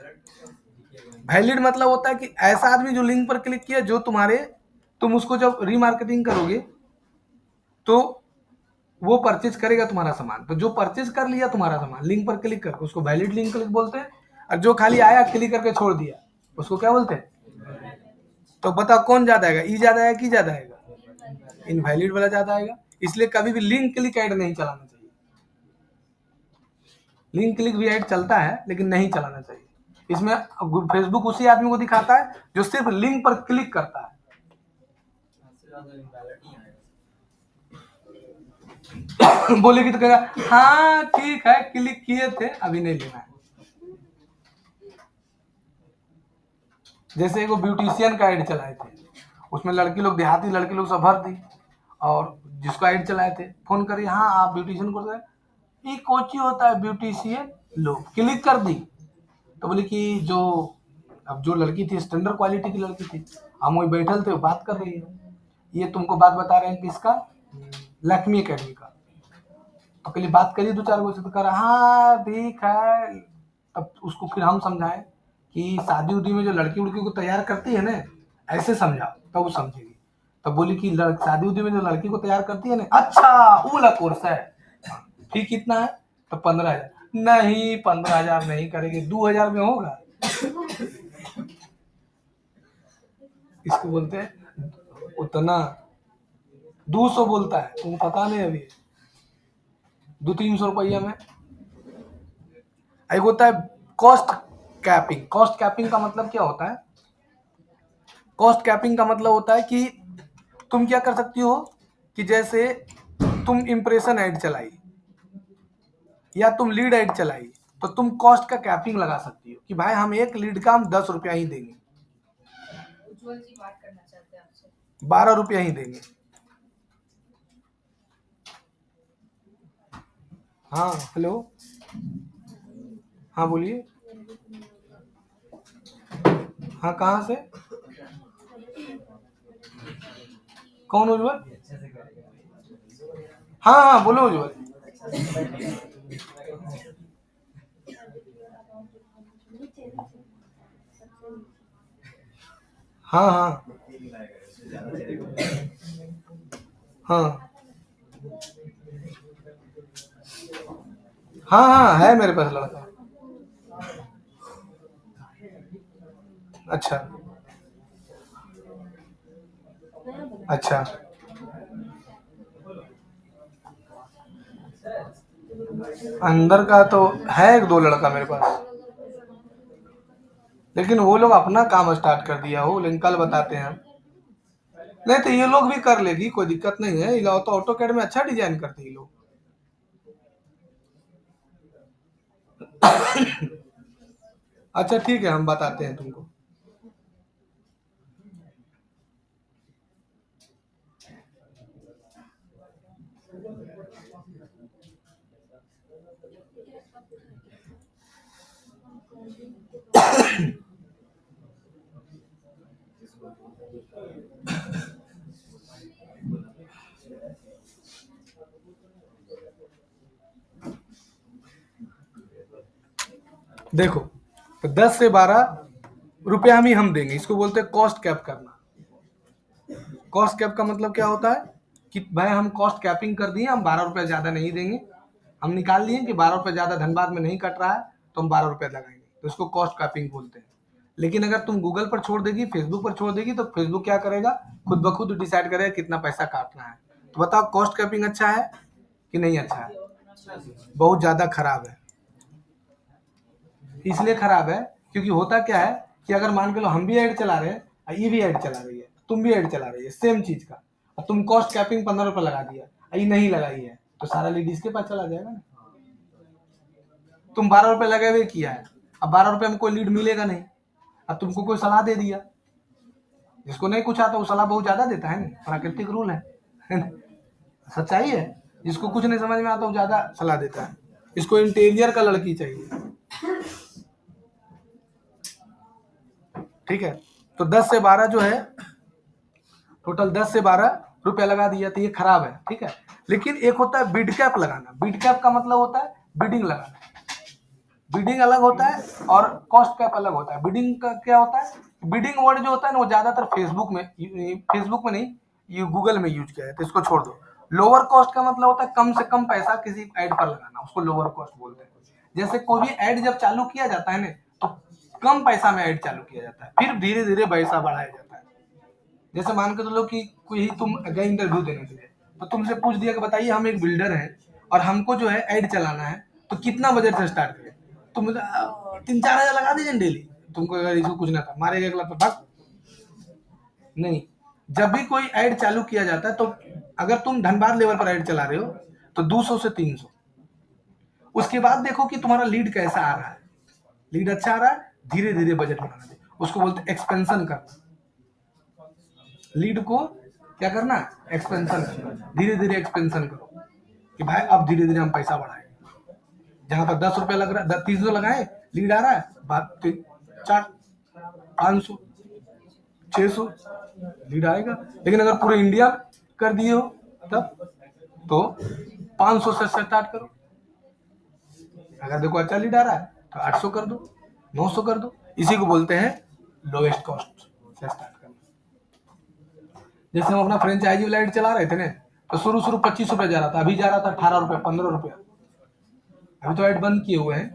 valid मतलब होता है कि ऐसा आदमी जो लिंक पर क्लिक किया, जो तुम उसको जब रीमार्केटिंग करोगे तो वो परचेज करेगा तुम्हारा सामान। तो जो परचेज कर लिया तुम्हारा सामान लिंक पर क्लिक करके, उसको वैलिड लिंक क्लिक बोलते हैं। और जो खाली आया क्लिक करके छोड़ दिया, उसको क्या बोलते हैं। तो बताओ कौन ज्यादा आएगा, ई ज्यादा आएगा कि ज्यादा आएगा, इनवैलिड वाला ज्यादा आएगा। इसलिए कभी भी लिंक क्लिक ऐड नहीं चलाना चाहिए। लिंक क्लिक भी ऐड चलता है लेकिन नहीं चलाना चाहिए। इसमें फेसबुक उसी आदमी को दिखाता है जो सिर्फ लिंक पर क्लिक करता है। बोलेगी तो कहेगा हाँ ठीक है क्लिक किए थे, अभी नहीं लेना है। जैसे एक ब्यूटिशियन का ऐड चलाए थे, उसमें लड़की लोग, देहाती लड़की लोग सब भर दी, और जिसको ऐड चलाए थे फोन करिए, हाँ आप ब्यूटिशियन को, ये कोची होता है ब्यूटिशियन, लो क्लिक कर दी। तो बोले कि अब जो लड़की थी स्टैंडर्ड क्वालिटी की लड़की थी, हम वही बैठल थे, बात कर रही है, ये तुमको बात बता रहे हैं किसका, लक्ष्मी अकेडमी का। तो पहले बात करी 2-4 गो से, तो कह रहा हाँ ठीक है। तब उसको फिर हम समझाए कि शादी उदी में जो लड़की उड़की को तैयार करती है ना, ऐसे समझाओ तब वो समझेगी। तब बोली कि शादी उदी में जो लड़की को तैयार करती है ना, अच्छा वो वाला कोर्स है, फी कितना है, तो 15,000। नहीं 15,000 नहीं करेगी, 2,000 में होगा। इसको बोलते हैं उतना, 200 बोलता है, तुमको पता नहीं अभी 200-300 रुपया में। एक होता है कॉस्ट कैपिंग। कॉस्ट कैपिंग का मतलब क्या होता है, कॉस्ट कैपिंग का मतलब होता है कि तुम क्या कर सकती हो कि जैसे तुम इंप्रेशन ऐड चलाई या तुम लीड ऐड चलाई, तो तुम कॉस्ट का कैपिंग लगा सकती हो कि भाई हम एक लीड का हम 10 रुपया ही देंगे, उज्जवल जी बात करना चाहते हैं आपसे। 12 रुपया ही देंगे। हाँ हेलो, हाँ बोलिए, हाँ कहाँ से, कौन उज्जवल, हाँ हाँ बोलो उज्जवल। हाँ हाँ हाँ हाँ हाँ है मेरे पास लड़का। अच्छा अच्छा, अंदर का तो है 1-2 लड़का मेरे पास, लेकिन वो लोग अपना काम स्टार्ट कर दिया हो, लेकिन कल बताते हैं हम। नहीं तो ये लोग भी कर लेगी, कोई दिक्कत नहीं है, ये तो ऑटो कैड में अच्छा डिजाइन करते हैं ये लोग। अच्छा ठीक है हम बताते हैं तुमको। देखो तो 10 से 12 रुपया हम देंगे, इसको बोलते हैं कॉस्ट कैप करना। कॉस्ट कैप का मतलब क्या होता है कि भाई हम कॉस्ट कैपिंग कर दिए, हम 12 रुपये ज़्यादा नहीं देंगे, हम निकाल लिए कि 12 रुपये ज़्यादा धनबाद में नहीं कट रहा है तो हम 12 रुपये लगाएंगे, तो इसको कॉस्ट कैपिंग बोलते हैं। लेकिन अगर तुम गूगल पर छोड़ देगी, फेसबुक पर छोड़ देगी, तो फेसबुक क्या करेगा, खुद ब खुद डिसाइड करेगा कितना पैसा काटना है। तो बताओ कॉस्ट कैपिंग अच्छा है कि नहीं अच्छा है? बहुत ज़्यादा खराब है। इसलिए खराब है क्योंकि होता क्या है कि अगर मान के लो हम भी ऐड चला रहे हैं और ये भी ऐड चला रही है, तुम भी ऐड चला रही है सेम चीज का, और तुम कॉस्ट कैपिंग 15 रुपये लगा दिया और ये नहीं लगाई है, तो सारा लीड इसके पास चला जाएगा ना। तुम 12 रुपये लगे हुए किया है, अब 12 रुपये में कोई लीड मिलेगा नहीं, अब तुमको कोई सलाह दे दिया, जिसको नहीं कुछ आता वो सलाह बहुत ज्यादा देता है ना, प्राकृतिक रूल है ना? सच्चाई है, जिसको कुछ नहीं समझ में आता वो ज्यादा सलाह देता है। इसको इंटीरियर का लड़की चाहिए, ठीक है। तो 10 से 12 जो है, टोटल 10 से 12 रुपया लगा दिया, तो ये खराब है, ठीक है। लेकिन एक होता है बिड कैप लगाना। बिड कैप का मतलब होता है बिडिंग लगाना। बिडिंग अलग होता है और कॉस्ट कैप अलग होता है। बिडिंग का क्या होता है, बिडिंग वर्ड जो होता है ना वो ज्यादातर फेसबुक में नहीं, ये गूगल में यूज किया है, तो इसको छोड़ दो। लोअर कॉस्ट का मतलब होता है कम से कम पैसा किसी एड पर लगाना, उसको लोअर कॉस्ट बोलते हैं। जैसे कोई भी एड जब चालू किया जाता है ना, तो कम पैसा में एड चालू किया जाता है, फिर धीरे धीरे पैसा बढ़ाया जाता है। जैसे मान के चलो कि कोई तुम गए इंटरव्यू देने के लिए, तो तुमसे पूछ दिया कि बताइए हम एक बिल्डर हैं और हमको जो है ऐड चलाना है, तो कितना बजट से स्टार्ट करें? तुम 3-4 हजार लगा दीजिए डेली। तुमको अगर इसको कुछ ना था मारेगा एक लाख भाग नहीं। जब भी कोई ऐड चालू किया जाता है, तो अगर तुम धनबाद लेवल पर ऐड चला रहे हो तो 200 से 300, उसके बाद देखो कि तुम्हारा लीड कैसा आ रहा है। लीड अच्छा आ रहा है, धीरे धीरे बजट बढ़ाना चाहिए, उसको बोलते हैं एक्सपेंशन करना। लीड को क्या करना है, एक्सपेंशन करना, धीरे धीरे एक्सपेंशन करो कि भाई अब धीरे धीरे हम पैसा बढ़ाएंगे। जहां पर 10 रुपया लग रहा है, 300 लगाए, लीड आ रहा है, बात 4 500 600 लीड आएगा। लेकिन अगर पूरे इंडिया कर दिए हो तब तो 500 से स्टार्ट करो। अगर देखो अच्छा लीड आ रहा है तो 800 कर दो, 900 कर दो। इसी को बोलते हैं लोएस्ट कॉस्ट से स्टार्ट करना। जैसे हम अपना फ्रेंचाइजी वाला ऐड चला रहे थे ना, तो शुरू 25 रुपये जा रहा था, अभी जा रहा था 18 रुपये, 15 रुपया। अभी तो ऐड बंद किए हुए हैं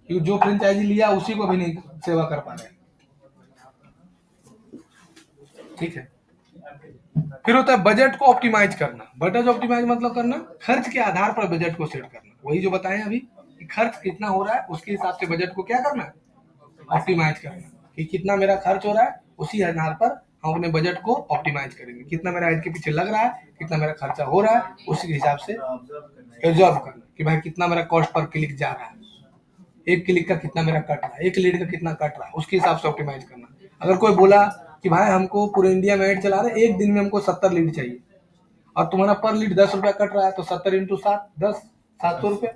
क्योंकि जो फ्रेंचाइजी लिया उसी को अभी नहीं सेवा कर पा रहे हैं, ठीक है। फिर होता है बजट को ऑप्टिमाइज करना। बजट ऑप्टिमाइज मतलब करना, खर्च के आधार पर बजट को सेट करना। वही जो बताएं अभी कि खर्च कितना हो रहा है उसके हिसाब से बजट को क्या करना है, ऑप्टिमाइज करना। कि कितना मेरा खर्च हो रहा है उसी आधार पर हम अपने बजट को ऑप्टिमाइज करेंगे। कितना मेरा ऐड के पीछे लग रहा है, कितना मेरा खर्चा हो रहा है, उसी हिसाब से एब्जॉर्व करना कि भाई कितना मेरा कॉस्ट पर क्लिक जा रहा है, एक क्लिक का कितना मेरा कट रहा है, एक लीड का कितना कट रहा है, उसके हिसाब से ऑप्टिमाइज करना। अगर कोई बोला कि भाई हमको पूरे इंडिया में ऐड चला रहे, एक दिन में हमको 70 लीड चाहिए और तुम्हारा पर लीड 10 रुपया कट रहा है, तो 70 इंटू 7 10 700 रुपया,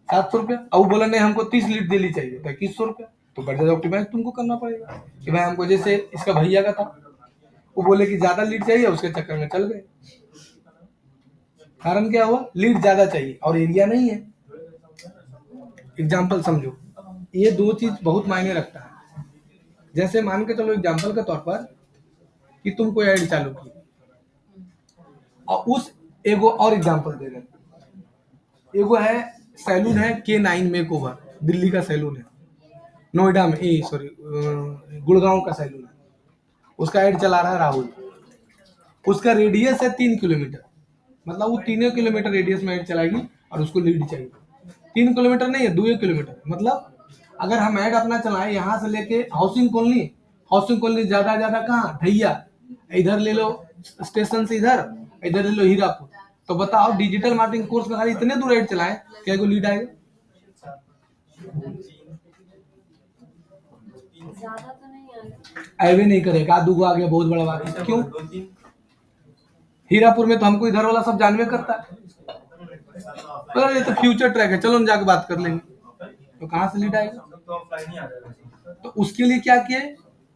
700 रुपया। और वो बोला नहीं हमको 30 लीड डेली चाहिए, तो 2100 रुपया। तो बजट ऑप्टिमाइज तुमको करना पड़ेगा कि भाई हमको, जैसे इसका भैया का था, वो बोले कि ज्यादा लीड चाहिए, उसके चक्कर में चल गए। कारण क्या हुआ, लीड ज्यादा चाहिए और एरिया नहीं है। एग्जाम्पल समझो, ये दो चीज बहुत मायने रखता है। जैसे मान के चलो एग्जाम्पल के तौर पर कि तुम कोई ऐड चालू की और उस एगो और एग्जाम्पल दे रहे, एगो है सैलून है K9 मेकओवर, दिल्ली का सैलून है, नोएडा में, सॉरी गुड़गांव का सैलून है, उसका ऐड चला रहा है राहुल। उसका रेडियस है 3 किलोमीटर, मतलब वो 3 किलोमीटर रेडियस में ऐड चलाएगी और उसको लीड चाहिए। 3 किलोमीटर नहीं है, 2 किलोमीटर। मतलब अगर हम ऐड अपना चलाएं यहाँ से लेके हाउसिंग कॉलोनी ज्यादा कहाँ, ढैया, इधर ले लो स्टेशन से, इधर ले लो हीरापुर, तो बताओ डिजिटल मार्केटिंग कोर्स में खाली इतने दूर ऐड चलाएं, क्या को लीड आएगा? ज्यादा तो नहीं आएगा, ऐवे नहीं करेगा, दूगो आ गया बहुत बड़ा बात है। क्यों? हीरापुर में तो हमको इधर वाला सब जानवे करता है, तो ये तो फ्यूचर ट्रैक है, चलो हम जाके बात कर लेंगे, तो कहाँ से लीड आएगा? तो उसके लिए क्या किए,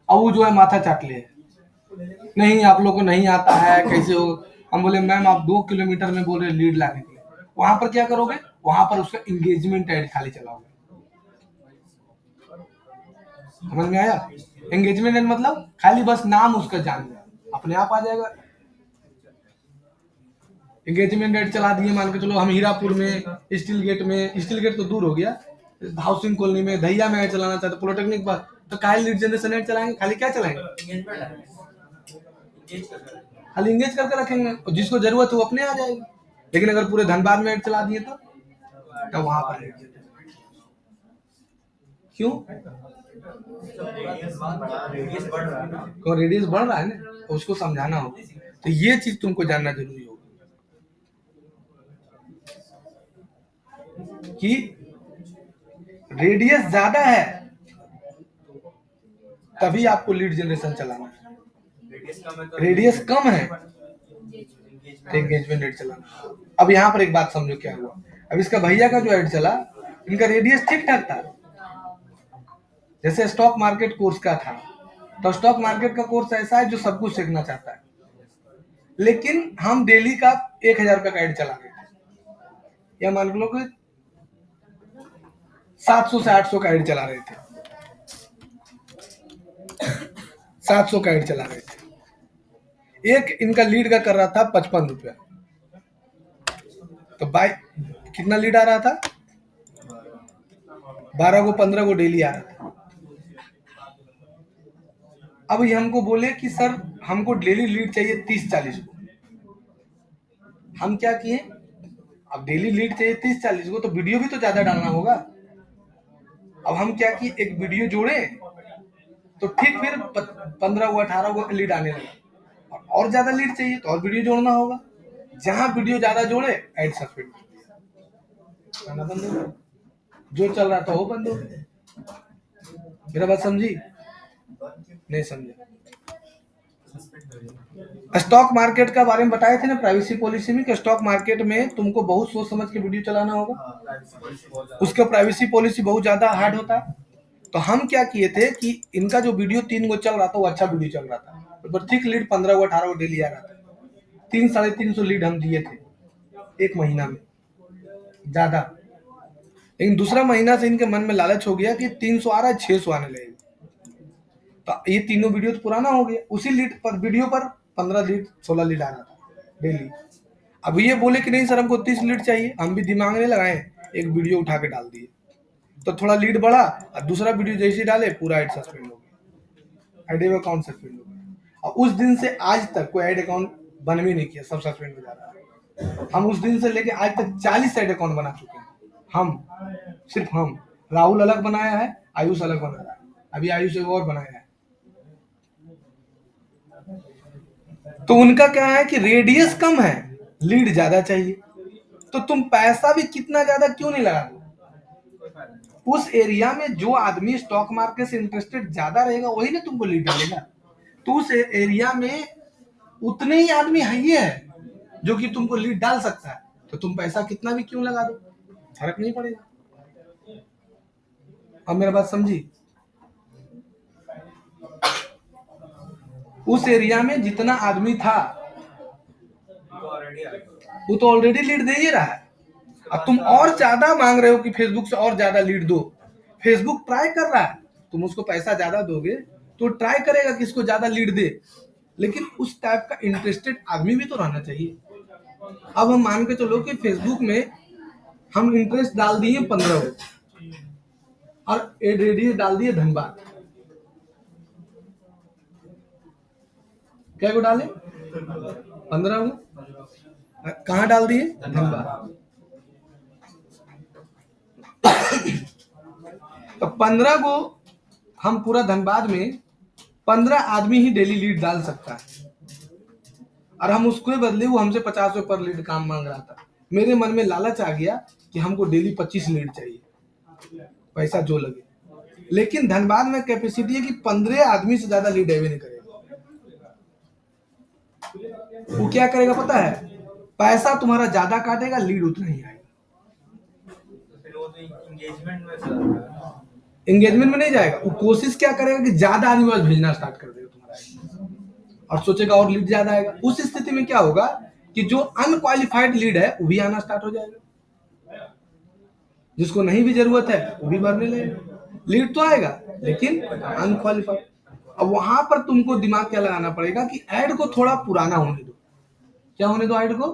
अब वो जो है माथा चाट ले, नहीं आप लोग को नहीं आता है, कैसे हो? हम बोले मैम आप 2 किलोमीटर में बोल रहे लीड लाने के लिए, वहां पर क्या करोगे, वहां पर उसका एंगेजमेंट ऐड खाली चलाओगे। समझ में आया? एंगेजमेंट एड मतलब खाली बस नाम उसका जान जाए, अपने आप आ जाएगा। एंगेजमेंट एड चला दिए, मान के चलो हम हीरापुर में, स्टील गेट तो दूर हो गया, हाउसिंग कॉलोनी में, दहिया में ऐड चलाना चाहते, पॉलिटेक्निक पर, तो काहे लीड जनरेशन ऐड चलाएंगे? खाली क्या चलाएंगे? खाली इंगेज करके रखेंगे, और जिसको जरूरत हो अपने आ जाएगी। लेकिन अगर पूरे धनबाद में ऐड चला दिए तो वहां पर lead generation। क्यों? रेडियस बढ़ रहा है ना, उसको समझाना होगा। तो ये चीज तुमको जानना जरूरी होगा कि रेडियस ज्यादा है तभी आपको लीड जनरेशन चलाना है, रेडियस कम है तो एंगेजमेंट रेट चलाना। अब यहाँ पर एक बात समझो क्या हुआ। अब इसका भैया का जो एड चला, इनका रेडियस ठीक ठाक था, जैसे स्टॉक मार्केट कोर्स का था, तो स्टॉक मार्केट का कोर्स ऐसा है जो सब कुछ सीखना चाहता है, लेकिन हम डेली का 1000 रुपए का एड चला रहे थे, या मान लो कि 700 से 800 का एड चला रहे थे, 700 का एड चला रहे थे। एक इनका लीड का कर रहा था 55 रुपया, तो बाई कितना लीड आ रहा था? 12 को 15 को डेली आ रहा था। अब ये हमको बोले कि सर हमको डेली लीड चाहिए 30-40 को। हम क्या किए, अब डेली लीड चाहिए 30-40 को, तो वीडियो भी तो ज्यादा डालना होगा। अब हम क्या किए, एक वीडियो जोड़े तो ठीक फिर 15 को 18 को लीड आने लगा, और ज्यादा लीड चाहिए तो और वीडियो जोड़ना होगा। जहां वीडियो ज्यादा जोड़े एड सस्पेंड करना बंद हो गया, जो चल रहा था वो बंद हो गया। मेरा बात समझी? नहीं समझे? स्टॉक मार्केट का बारे में बताए थे ना प्राइवेसी पॉलिसी में, कि स्टॉक मार्केट में तुमको बहुत सोच समझ के वीडियो चलाना होगा, उसका प्राइवेसी पॉलिसी बहुत ज्यादा हार्ड होता है। तो हम क्या किए थे कि इनका जो वीडियो 3 को चल रहा था वो अच्छा वीडियो चल रहा था, तो ठीक लीड 15 को 18 को डेली आ रहा था, 300-350 लीड हम दिए थे एक महीना में, ज्यादा। लेकिन दूसरा महीना से इनके मन में लालच हो गया कि 300 आ रहा है, 600 आने लगेगा, तो ये तीनों वीडियो तो पुराना हो गया। उसी लीड पर वीडियो पर 15 लीड 16 लीड आ रहा था डेली। अब ये बोले कि नहीं सर हमको 30 लीड चाहिए, हम भी दिमाग नहीं लगाए, एक वीडियो उठा के डाल दिए, तो थोड़ा लीड बढ़ा, और दूसरा वीडियो जैसे डाले पूरा एड सस्पेंड हो गया, एड अकाउंट सस्पेंड हो गया। और उस दिन से आज तक कोई एड अकाउंट बन भी नहीं किया, सब सस्पेंड हो जा रहा है। हम उस दिन से लेके आज तक 40 एड अकाउंट बना चुके हैं, हम सिर्फ हम। राहुल अलग बनाया है, आयुष अलग बना रहा है, अभी आयुष एक और बनाया है। तो उनका क्या है कि रेडियस कम है, लीड ज्यादा चाहिए, तो तुम पैसा भी कितना ज्यादा क्यों नहीं लगा दो। उस एरिया में जो आदमी स्टॉक मार्केट से इंटरेस्टेड ज्यादा रहेगा वही ना तुमको लीड डालेगा। तो उस एरिया में उतने ही आदमी है जो कि तुमको लीड डाल सकता है, तो तुम पैसा कितना भी क्यों लगा दो, फर्क नहीं पड़ेगा। अब मेरा बात समझी? उस एरिया में जितना आदमी था वो तो ऑलरेडी लीड दे ही रहा है। अब तुम और ज्यादा मांग रहे हो कि फेसबुक से और ज्यादा लीड दो, फेसबुक ट्राई कर रहा है, तुम उसको पैसा ज्यादा दोगे तो ट्राई करेगा कि इसको ज्यादा लीड दे, लेकिन उस टाइप का इंटरेस्टेड आदमी भी तो रहना चाहिए। अब हम मान के चलो कि फेसबुक में हम इंटरेस्ट डाल दिए 15 को और एड रेडियस डाल दिए धनबाद, क्या को डाले? 15 को। कहाँ डाल दिए? धनबाद। तो 15 को हम पूरा धनबाद में 15 आदमी ही डेली लीड डाल सकता है, और हम उसके बदले वो हमसे 50 रुपये पर लीड काम मांग रहा था। मेरे मन में लालच आ गया कि हमको डेली 25 लीड चाहिए, पैसा जो लगे, लेकिन धनबाद में कैपेसिटी है कि 15 आदमी से ज्यादा लीड नहीं करेगा। वो क्या करेगा पता है? पैसा तुम्हारा ज्यादा काटेगा, लीड उतना ही आएगा। एंगेजमेंट में नहीं जाएगा, वो कोशिश क्या करेगा कि ज्यादा आदमी बस भेजना स्टार्ट कर देगा तुम्हारा, और सोचेगा और लीड ज्यादा आएगा। उस स्थिति में क्या होगा कि जो अनक्वालिफाइड लीड है वो भी आना स्टार्ट हो जाएगा, जिसको नहीं भी जरूरत है वो भी भरने लगेगा। लीड तो आएगा लेकिन अनक्वालिफाइड। अब वहां पर तुमको दिमाग क्या लगाना पड़ेगा कि ऐड को थोड़ा पुराना होने दो। क्या होने दो ऐड को?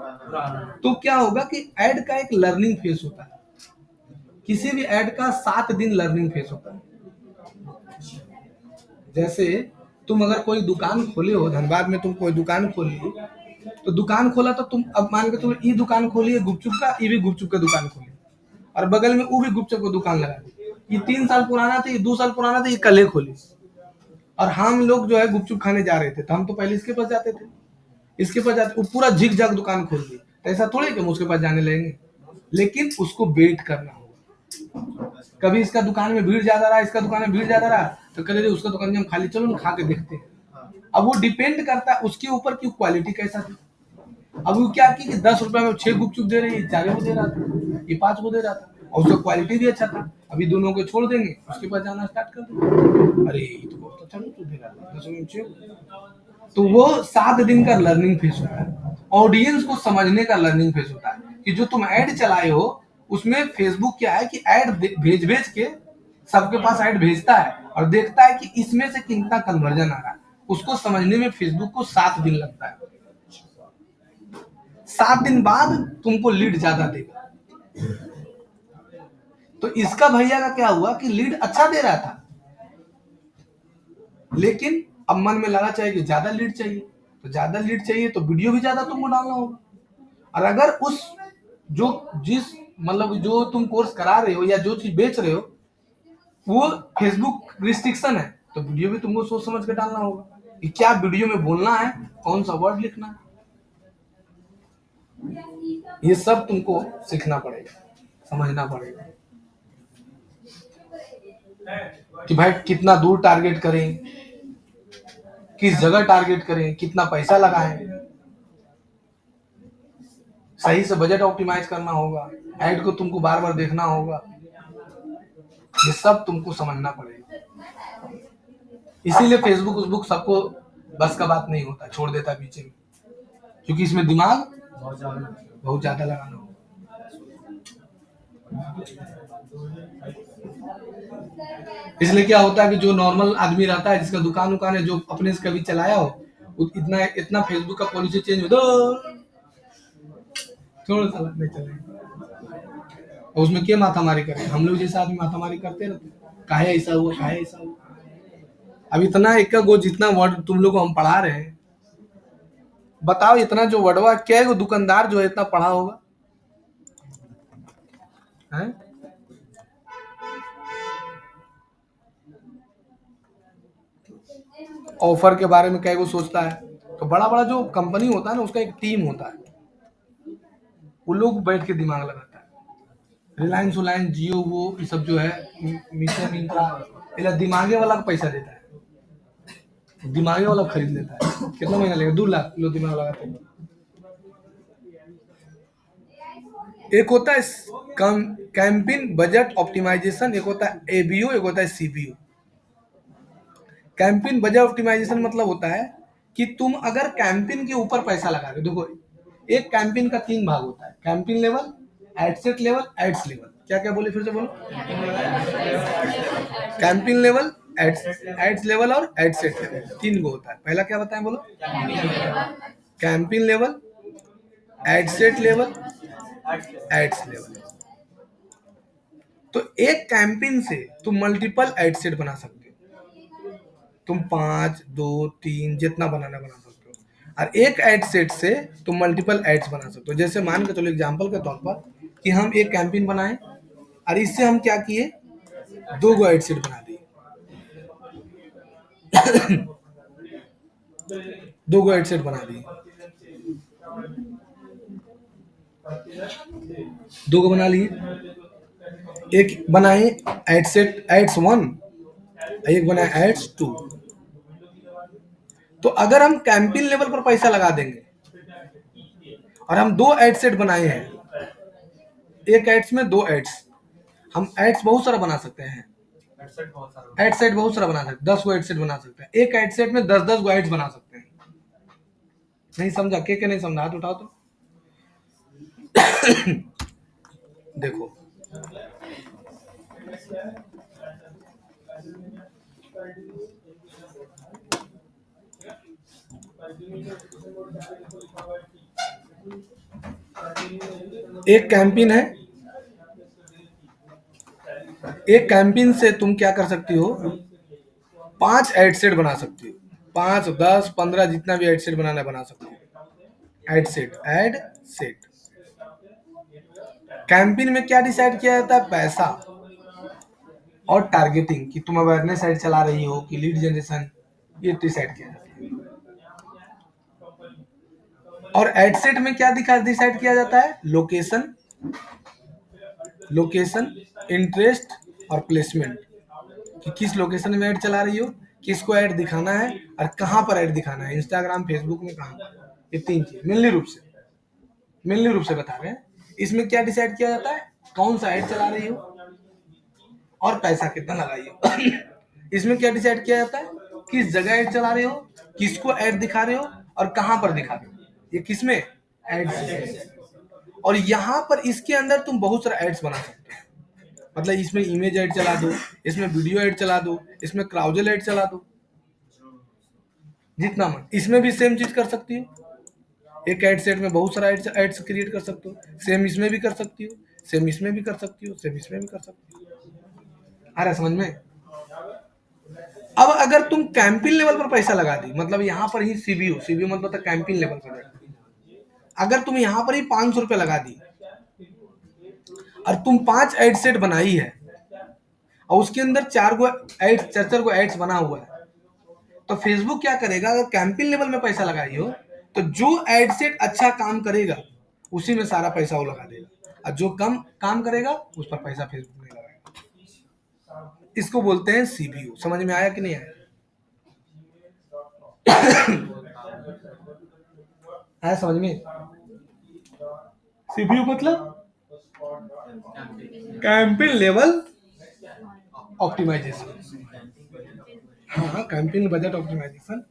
तो क्या होगा कि ऐड का एक लर्निंग फेज होता है, किसी भी ऐड का 7 दिन लर्निंग फेज होता है। जैसे तुम अगर कोई दुकान खोले हो, धनबाद में तुम कोई दुकान खोली, तो दुकान खोला तो तुम अब मान के तुम ये दुकान खोली है गुपचुप का, ये भी गुपचुप का दुकान खोली, और बगल में वो भी गुपचुप का दुकान लगा दी। ये 3 साल पुराना था, ये 2 साल पुराना था, ये कल ही खोली। और हम लोग जो है गुपचुप खाने जा रहे थे, तो हम तो पहले इसके पास जाते थे, इसके पास जाते, वो पूरा झिक झक दुकान खोल दी, तो ऐसा थोड़ी कि हम उसके पास जाने लगेंगे, लेकिन उसको वेट करना होगा। कभी इसका दुकान में भीड़ ज्यादा रहा, इसका दुकान में भीड़ ज्यादा रहा, तो कह उसका दुकान में हम खाली चलो ना खा के देखते हैं। अब वो डिपेंड करता है उसके ऊपर कि क्वालिटी कैसा थी। अब वो क्या की कि 10 रुपए में 6 गुपचुप दे रही है, 4 को दे रहा था, ये 5 को दे रहा था, और उसका क्वालिटी भी अच्छा था। अभी दोनों को छोड़ देंगे, उसके पास जाना स्टार्ट कर देंगे, अरे ये तो बहुत अच्छा गुपचुप दे रहा था, 10 में 6। तो वो 7 दिन का लर्निंग फेज होता है, ऑडियंस को समझने का लर्निंग फेज होता है कि जो तुम ऐड चलाए हो उसमें फेसबुक क्या है कि ऐड भेज भेज के सबके पास ऐड भेजता है और देखता है कि इसमें से कितना कन्वर्जन आ रहा है। उसको समझने में फेसबुक को 7 दिन लगता है। 7 दिन बाद तुमको लीड ज्यादा देगा। तो इसका भैया का क्या हुआ कि लीड अच्छा दे रहा था, लेकिन अब मन में लगा चाहिए कि ज्यादा लीड चाहिए, तो ज्यादा लीड चाहिए तो वीडियो भी ज्यादा तुमको डालना होगा। और अगर उस जो जिस मतलब जो तुम कोर्स करा रहे हो या जो चीज बेच रहे हो वो फेसबुक रिस्ट्रिक्शन है, तो वीडियो भी तुमको सोच समझ के डालना होगा कि क्या वीडियो में बोलना है, कौन सा वर्ड लिखना है। ये सब तुमको सीखना पड़ेगा, समझना पड़ेगा कि भाई कितना दूर टारगेट करें, किस जगह टारगेट करें, कितना पैसा लगाएं, सही से बजट ऑप्टिमाइज करना होगा, ऐड को तुमको बार बार देखना होगा, ये सब तुमको समझना पड़ेगा। इसीलिए फेसबुक उसबुक सबको बस का बात नहीं होता, छोड़ देता पीछे में, क्योंकि इसमें दिमाग बहुत ज्यादा लगाना होगा। इसलिए क्या होता है कि जो नॉर्मल आदमी रहता है, जिसका दुकान उकान है, जो अपने से कभी चलाया हो, इतना इतना फेसबुक का पॉलिसी चेंज हो तो थोड़ा सा नहीं चलेगा, और उसमें क्या माथामारी करें, हम लोग जैसे आदमी माथामारी करते रहते, काहे ऐसा हुआ, काहे ऐसा हुआ। अब इतना एक गो जितना वर्ड तुम लोग को हम पढ़ा रहे हैं, बताओ इतना जो वर्डवा क्या है, दुकानदार जो है इतना पढ़ा होगा है? ऑफर के बारे में क्या वो सोचता है। तो बड़ा बड़ा जो कंपनी होता है ना, उसका एक टीम होता है, वो लोग बैठ के दिमाग लगाता है। रिलायंस उलायंस जियो वो ये सब जो है मीशो मिंत्रा, इला दिमागे वाला को पैसा देता है, दिमागे वाला खरीद लेता है। कितना महीना लगेगा? 2 लाख लो दिमाग लगाते हैं। एक होता है कैंपेन बजट ऑप्टिमाइजेशन, एक होता है एबीओ, एक होता है सीबीओ। कैंपेन बजट ऑप्टिमाइजेशन मतलब होता है कि तुम अगर कैंपेन के ऊपर पैसा लगा रहे हो, देखो एक कैंपेन का 3 भाग होता है, campaign level, ad set level, ads level. क्या क्या बोले फिर से बोलो? कैंपेन लेवल, एड्स लेवल और एडसेट लेवल, 3 गो होता है। पहला क्या बताएं बोलो? Campaign level, ad set level, ads level. तो एक कैंपेन से तुम मल्टीपल एडसेट बना सकते हो, तुम 5, 2, 3 जितना बनाना बना सकते हो। और एक एड सेट से तुम मल्टीपल एड्स बना सकते हो। जैसे मान के चलो एग्जांपल के तौर पर कि हम एक कैंपेन बनाए और इससे हम क्या किए, 2 गो एड सेट बना दिए। 2 गो एड सेट बना दिए, 2 गो बना लिए। एक बनाए एड सेट एड्स 1, एक बनाए एड्स 2। तो अगर हम कैंपेन लेवल पर पैसा लगा देंगे और हम 2 एड सेट बनाए हैं, एक एड्स में 2 एड्स, हम एड्स बहुत सारा बना सकते हैं, एड सेट बहुत सारा बना सकते हैं, 10 गो एड सेट बना सकते हैं। एक एड सेट में 10-10 गो एड्स बना सकते हैं। नहीं समझा? के नहीं समझा? हाथ उठाओ तो देखो एक कैंपेन है, एक कैंपेन से तुम क्या कर सकती हो, 5 एड सेट बना सकती हो, 5, 10, 15 जितना भी एड सेट बनाना है बना सकती हो। एड सेट कैंपेन में क्या डिसाइड किया जाता है, पैसा और टारगेटिंग, कि तुम अवेयरनेस एड चला रही हो कि लीड जनरेशन, ये डिसाइड किया जाता है। और एड सेट में क्या डिसाइड किया जाता है, लोकेशन, इंटरेस्ट और प्लेसमेंट, कि किस लोकेशन में ऐड चला रही हो, किसको ऐड दिखाना है और कहां पर ऐड दिखाना है, इंस्टाग्राम, फेसबुक में कहां पर। ये 3 चीज मेनली रूप से बता रहे हैं। इसमें क्या डिसाइड किया जाता है, कौन सा ऐड चला रही हो और पैसा कितना लगाई हो। इसमें क्या डिसाइड किया जाता है, किस जगह ऐड चला रहे हो, किसको ऐड दिखा रहे हो और कहां पर दिखा रहे हो। ये किसमें, एड्स। और यहाँ पर इसके अंदर तुम बहुत सारा एड्स बना सकते हो, मतलब इसमें इमेज ऐड चला दो, इसमें वीडियो ऐड चला दो, इसमें क्राउजल ऐड चला दो, जितना मन। इसमें भी सेम चीज कर सकती हो, एक एड सेट में बहुत सारा एड्स क्रिएट कर सकते हो, सेम इसमें भी कर सकती हो, सेम इसमें भी कर सकती हो, सेम इसमें भी कर सकती हो। आ रहा है समझ में। अब अगर तुम कैंपेन लेवल पर पैसा लगा दी, मतलब यहाँ पर ही सीबीयू मतलब था कैंपेन लेवल पर, अगर तुम यहाँ पर ही 500 रुपये लगा दी और तुम 5 एड सेट बनाई है और उसके अंदर 4 को एड्स बना हुआ है, तो फेसबुक क्या करेगा, अगर कैंपेन लेवल में पैसा लगाई हो तो जो एड सेट अच्छा काम करेगा उसी में सारा पैसा वो लगा देगा, और जो कम काम करेगा उस पर पैसा फेसबुक नहीं लगाएगा। इसको बोलते हैं सीबीयू। समझ में आया कि नहीं आया? आया समझ में? सीबीयू मतलब कैंपेन लेवल ऑप्टिमाइजेशन। हाँ, कैंपेन बजट ऑप्टिमाइजेशन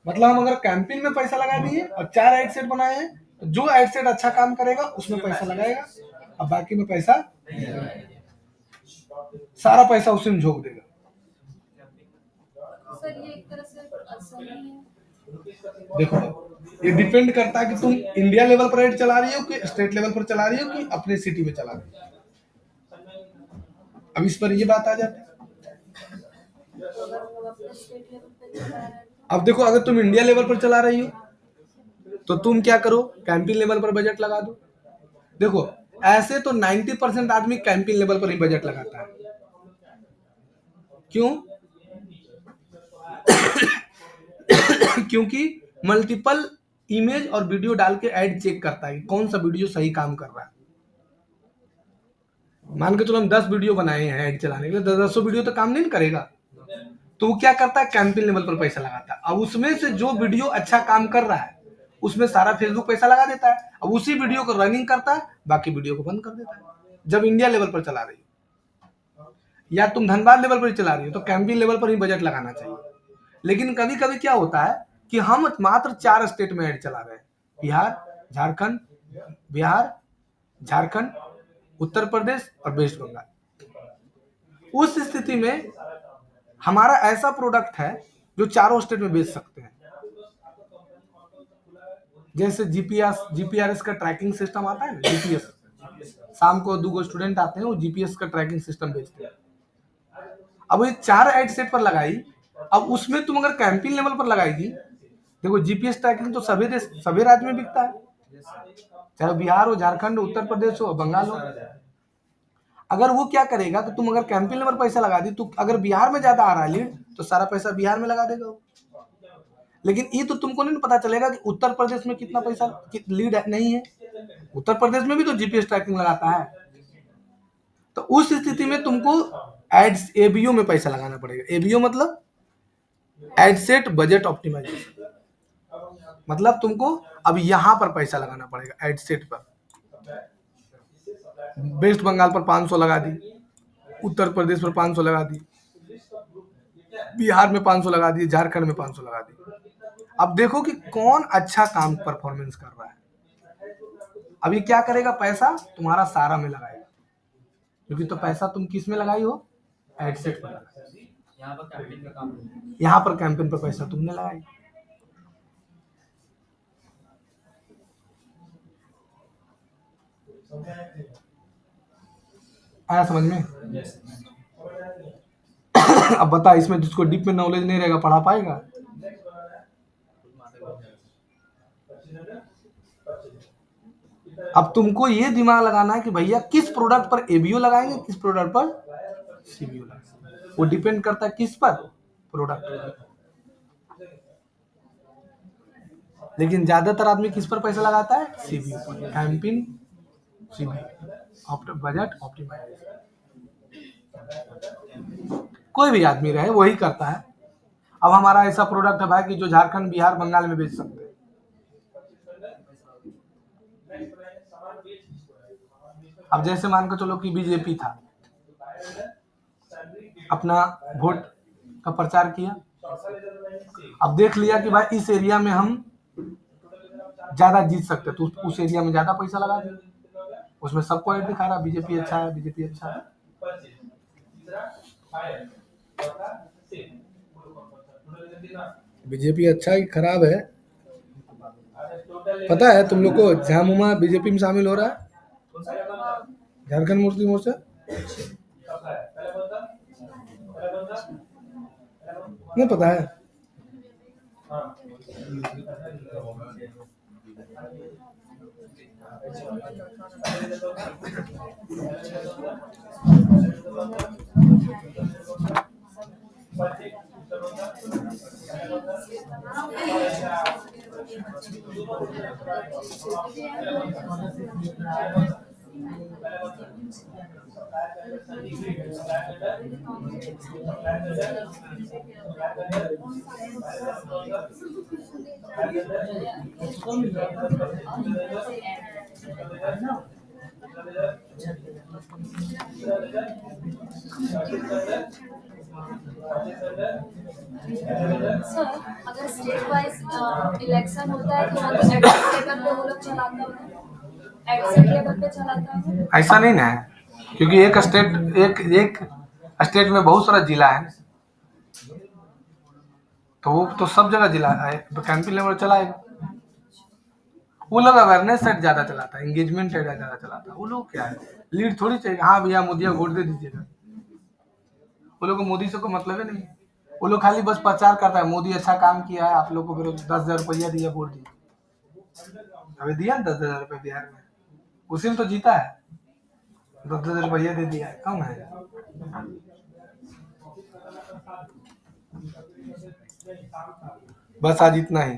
मतलब हम अगर कैंपेन में पैसा लगा दिए और 4 एड सेट बनाए हैं, तो जो एड सेट अच्छा काम करेगा उसमें पैसा लगाएगा और बाकी में पैसा सारा पैसा उसी में झोंक देगा। सर ये एक तरह से आसान ही है। देखो, ये डिपेंड करता है कि तुम इंडिया लेवल पर एड चला रही हो कि स्टेट लेवल पर चला रही हो कि अपने सिटी में चला रही हो। अब इस पर ये बात आ जाती है। तो अगर हम लोग अपने स्टेट लेवल पे चला रहे हैं अब देखो, अगर तुम इंडिया लेवल पर चला रही हो तो तुम क्या करो, कैंपेन लेवल पर बजट लगा दो। देखो, ऐसे तो 90% आदमी कैंपेन लेवल पर ही बजट लगाता है। क्यों? क्योंकि मल्टीपल इमेज और वीडियो डाल के ऐड चेक करता है कि कौन सा वीडियो सही काम कर रहा है। मान के चलो हम 10 वीडियो बनाए हैं ऐड चलाने के लिए, 10 वीडियो तो काम नहीं करेगा, तो वो क्या करता है, कैंपेन लेवल पर पैसा लगाता है। अब उसमें से जो वीडियो अच्छा काम कर रहा है उसमें सारा फेसबुक पैसा लगा देता है, अब उसी वीडियो को रनिंग करता है, बाकी वीडियो को बंद कर देता है। जब इंडिया लेवल पर चला रही हो या तुम धनबाद लेवल पर चला रही हो तो कैंपेन लेवल पर ही बजट लगाना चाहिए। लेकिन कभी कभी क्या होता है कि हम मात्र 4 स्टेट में ऐड चला रहे हैं, बिहार, झारखंड, उत्तर प्रदेश और वेस्ट बंगाल। उस स्थिति में हमारा ऐसा प्रोडक्ट है जो चारों स्टेट में बेच सकते हैं। जैसे जीपीआरएस का ट्रैकिंग सिस्टम आता है ना, जीपीएस, शाम को 2 स्टूडेंट आते हैं, वो जीपीएस का ट्रैकिंग सिस्टम बेचते हैं। अब ये 4 एड सेट पर लगाई, अब उसमें तुम अगर कैंपेन लेवल पर लगाएगी, देखो जीपीएस ट्रैकिंग तो सभी राज्य में बिकता है, चाहे बिहार हो, झारखंड, उत्तर प्रदेश हो, बंगाल हो। अगर वो क्या करेगा कि तुम अगर कैंपेन लेवल पैसा लगा दी, तो अगर बिहार में ज्यादा आ रहा है लीड तो सारा पैसा बिहार में लगा देगा। लेकिन ये तो तुमको नहीं पता चलेगा कि उत्तर प्रदेश में कितना पैसा लीड नहीं है, उत्तर प्रदेश में भी तो जीपीएस ट्रैकिंग लगाता है। तो उस स्थिति में तुमको एड्स एबीओ में पैसा लगाना पड़ेगा। एबीओ मतलब एड सेट बजट ऑप्टिमाइजेशन, मतलब तुमको अब यहां पर पैसा लगाना पड़ेगा एड सेट पर। वेस्ट बंगाल पर 500 लगा दी, उत्तर प्रदेश पर 500 लगा दी, बिहार में 500 लगा दी, झारखंड में 500 लगा दी। अब देखो कि कौन अच्छा काम परफॉर्मेंस कर रहा है। अब ये क्या करेगा, पैसा तुम्हारा सारा में लगाएगा, क्योंकि तो पैसा तुम किस में लगाई हो, एड सेट पर लगाई। यहाँ पर कैंपेन पर पैसा तुमने लगाई। आया समझ में? यस। अब बता, इसमें जिसको डीप में नॉलेज नहीं रहेगा पढ़ा पाएगा? अब तुमको ये दिमाग लगाना है कि भैया किस प्रोडक्ट पर एबीओ लगाएंगे, किस प्रोडक्ट पर सीबीओ लगाएंगे। वो डिपेंड करता है किस पर, प्रोडक्ट पर। लेकिन ज्यादातर आदमी किस पर पैसा लगाता है? सीबीओ पर। Campaign, CBO, budget optimization. कोई भी आदमी रहे वही करता है। अब हमारा ऐसा प्रोडक्ट है भाई कि जो झारखंड, बिहार, बंगाल में बेच सकते हैं। अब जैसे मान के चलो कि बीजेपी था, अपना वोट का प्रचार किया, अब देख लिया कि भाई इस एरिया में हम ज्यादा जीत सकते, तो उस एरिया में ज्यादा पैसा लगा दिया। उसमें सबको ऐड दिखा रहा बीजेपी अच्छा है, बीजेपी अच्छा है। बीजेपी अच्छा है कि खराब है पता है तुम लोग को? झामुमा बीजेपी में शामिल हो रहा है, झारखंड मुक्ति मोर्चा। नहीं पता है? सर, अगर स्टेट वाइज इलेक्शन होता है तो वो तो एग्जिट लेवल पे वो लोग चलाता है, एग्जिट लेवल पे चलाता है। ऐसा नहीं ना है, क्योंकि एक स्टेट में बहुत सारा जिला है, तो वो तो सब जगह जिला है, तो कैंपिंग लेवल चलाएगा। वो लोग अवेयरनेस सेट ज्यादा चलाता है, एंगेजमेंट सेट ज्यादा चलाता है। वो लोग क्या है, लीड थोड़ी चाहिए, हाँ भैया मोदी को वोट दे दीजिएगा। वो लोग को मोदी से कोई मतलब ही नहीं है। वो लोग खाली बस प्रचार करता है, मोदी अच्छा काम किया है, आप लोग को फिर 10,000 रुपया दिया, वोट दिया। अभी दिया 10,000 रुपये बिहार में, उसी में तो जीता है। 10,000 रुपया दे दिया, कम है? बस आज इतना ही।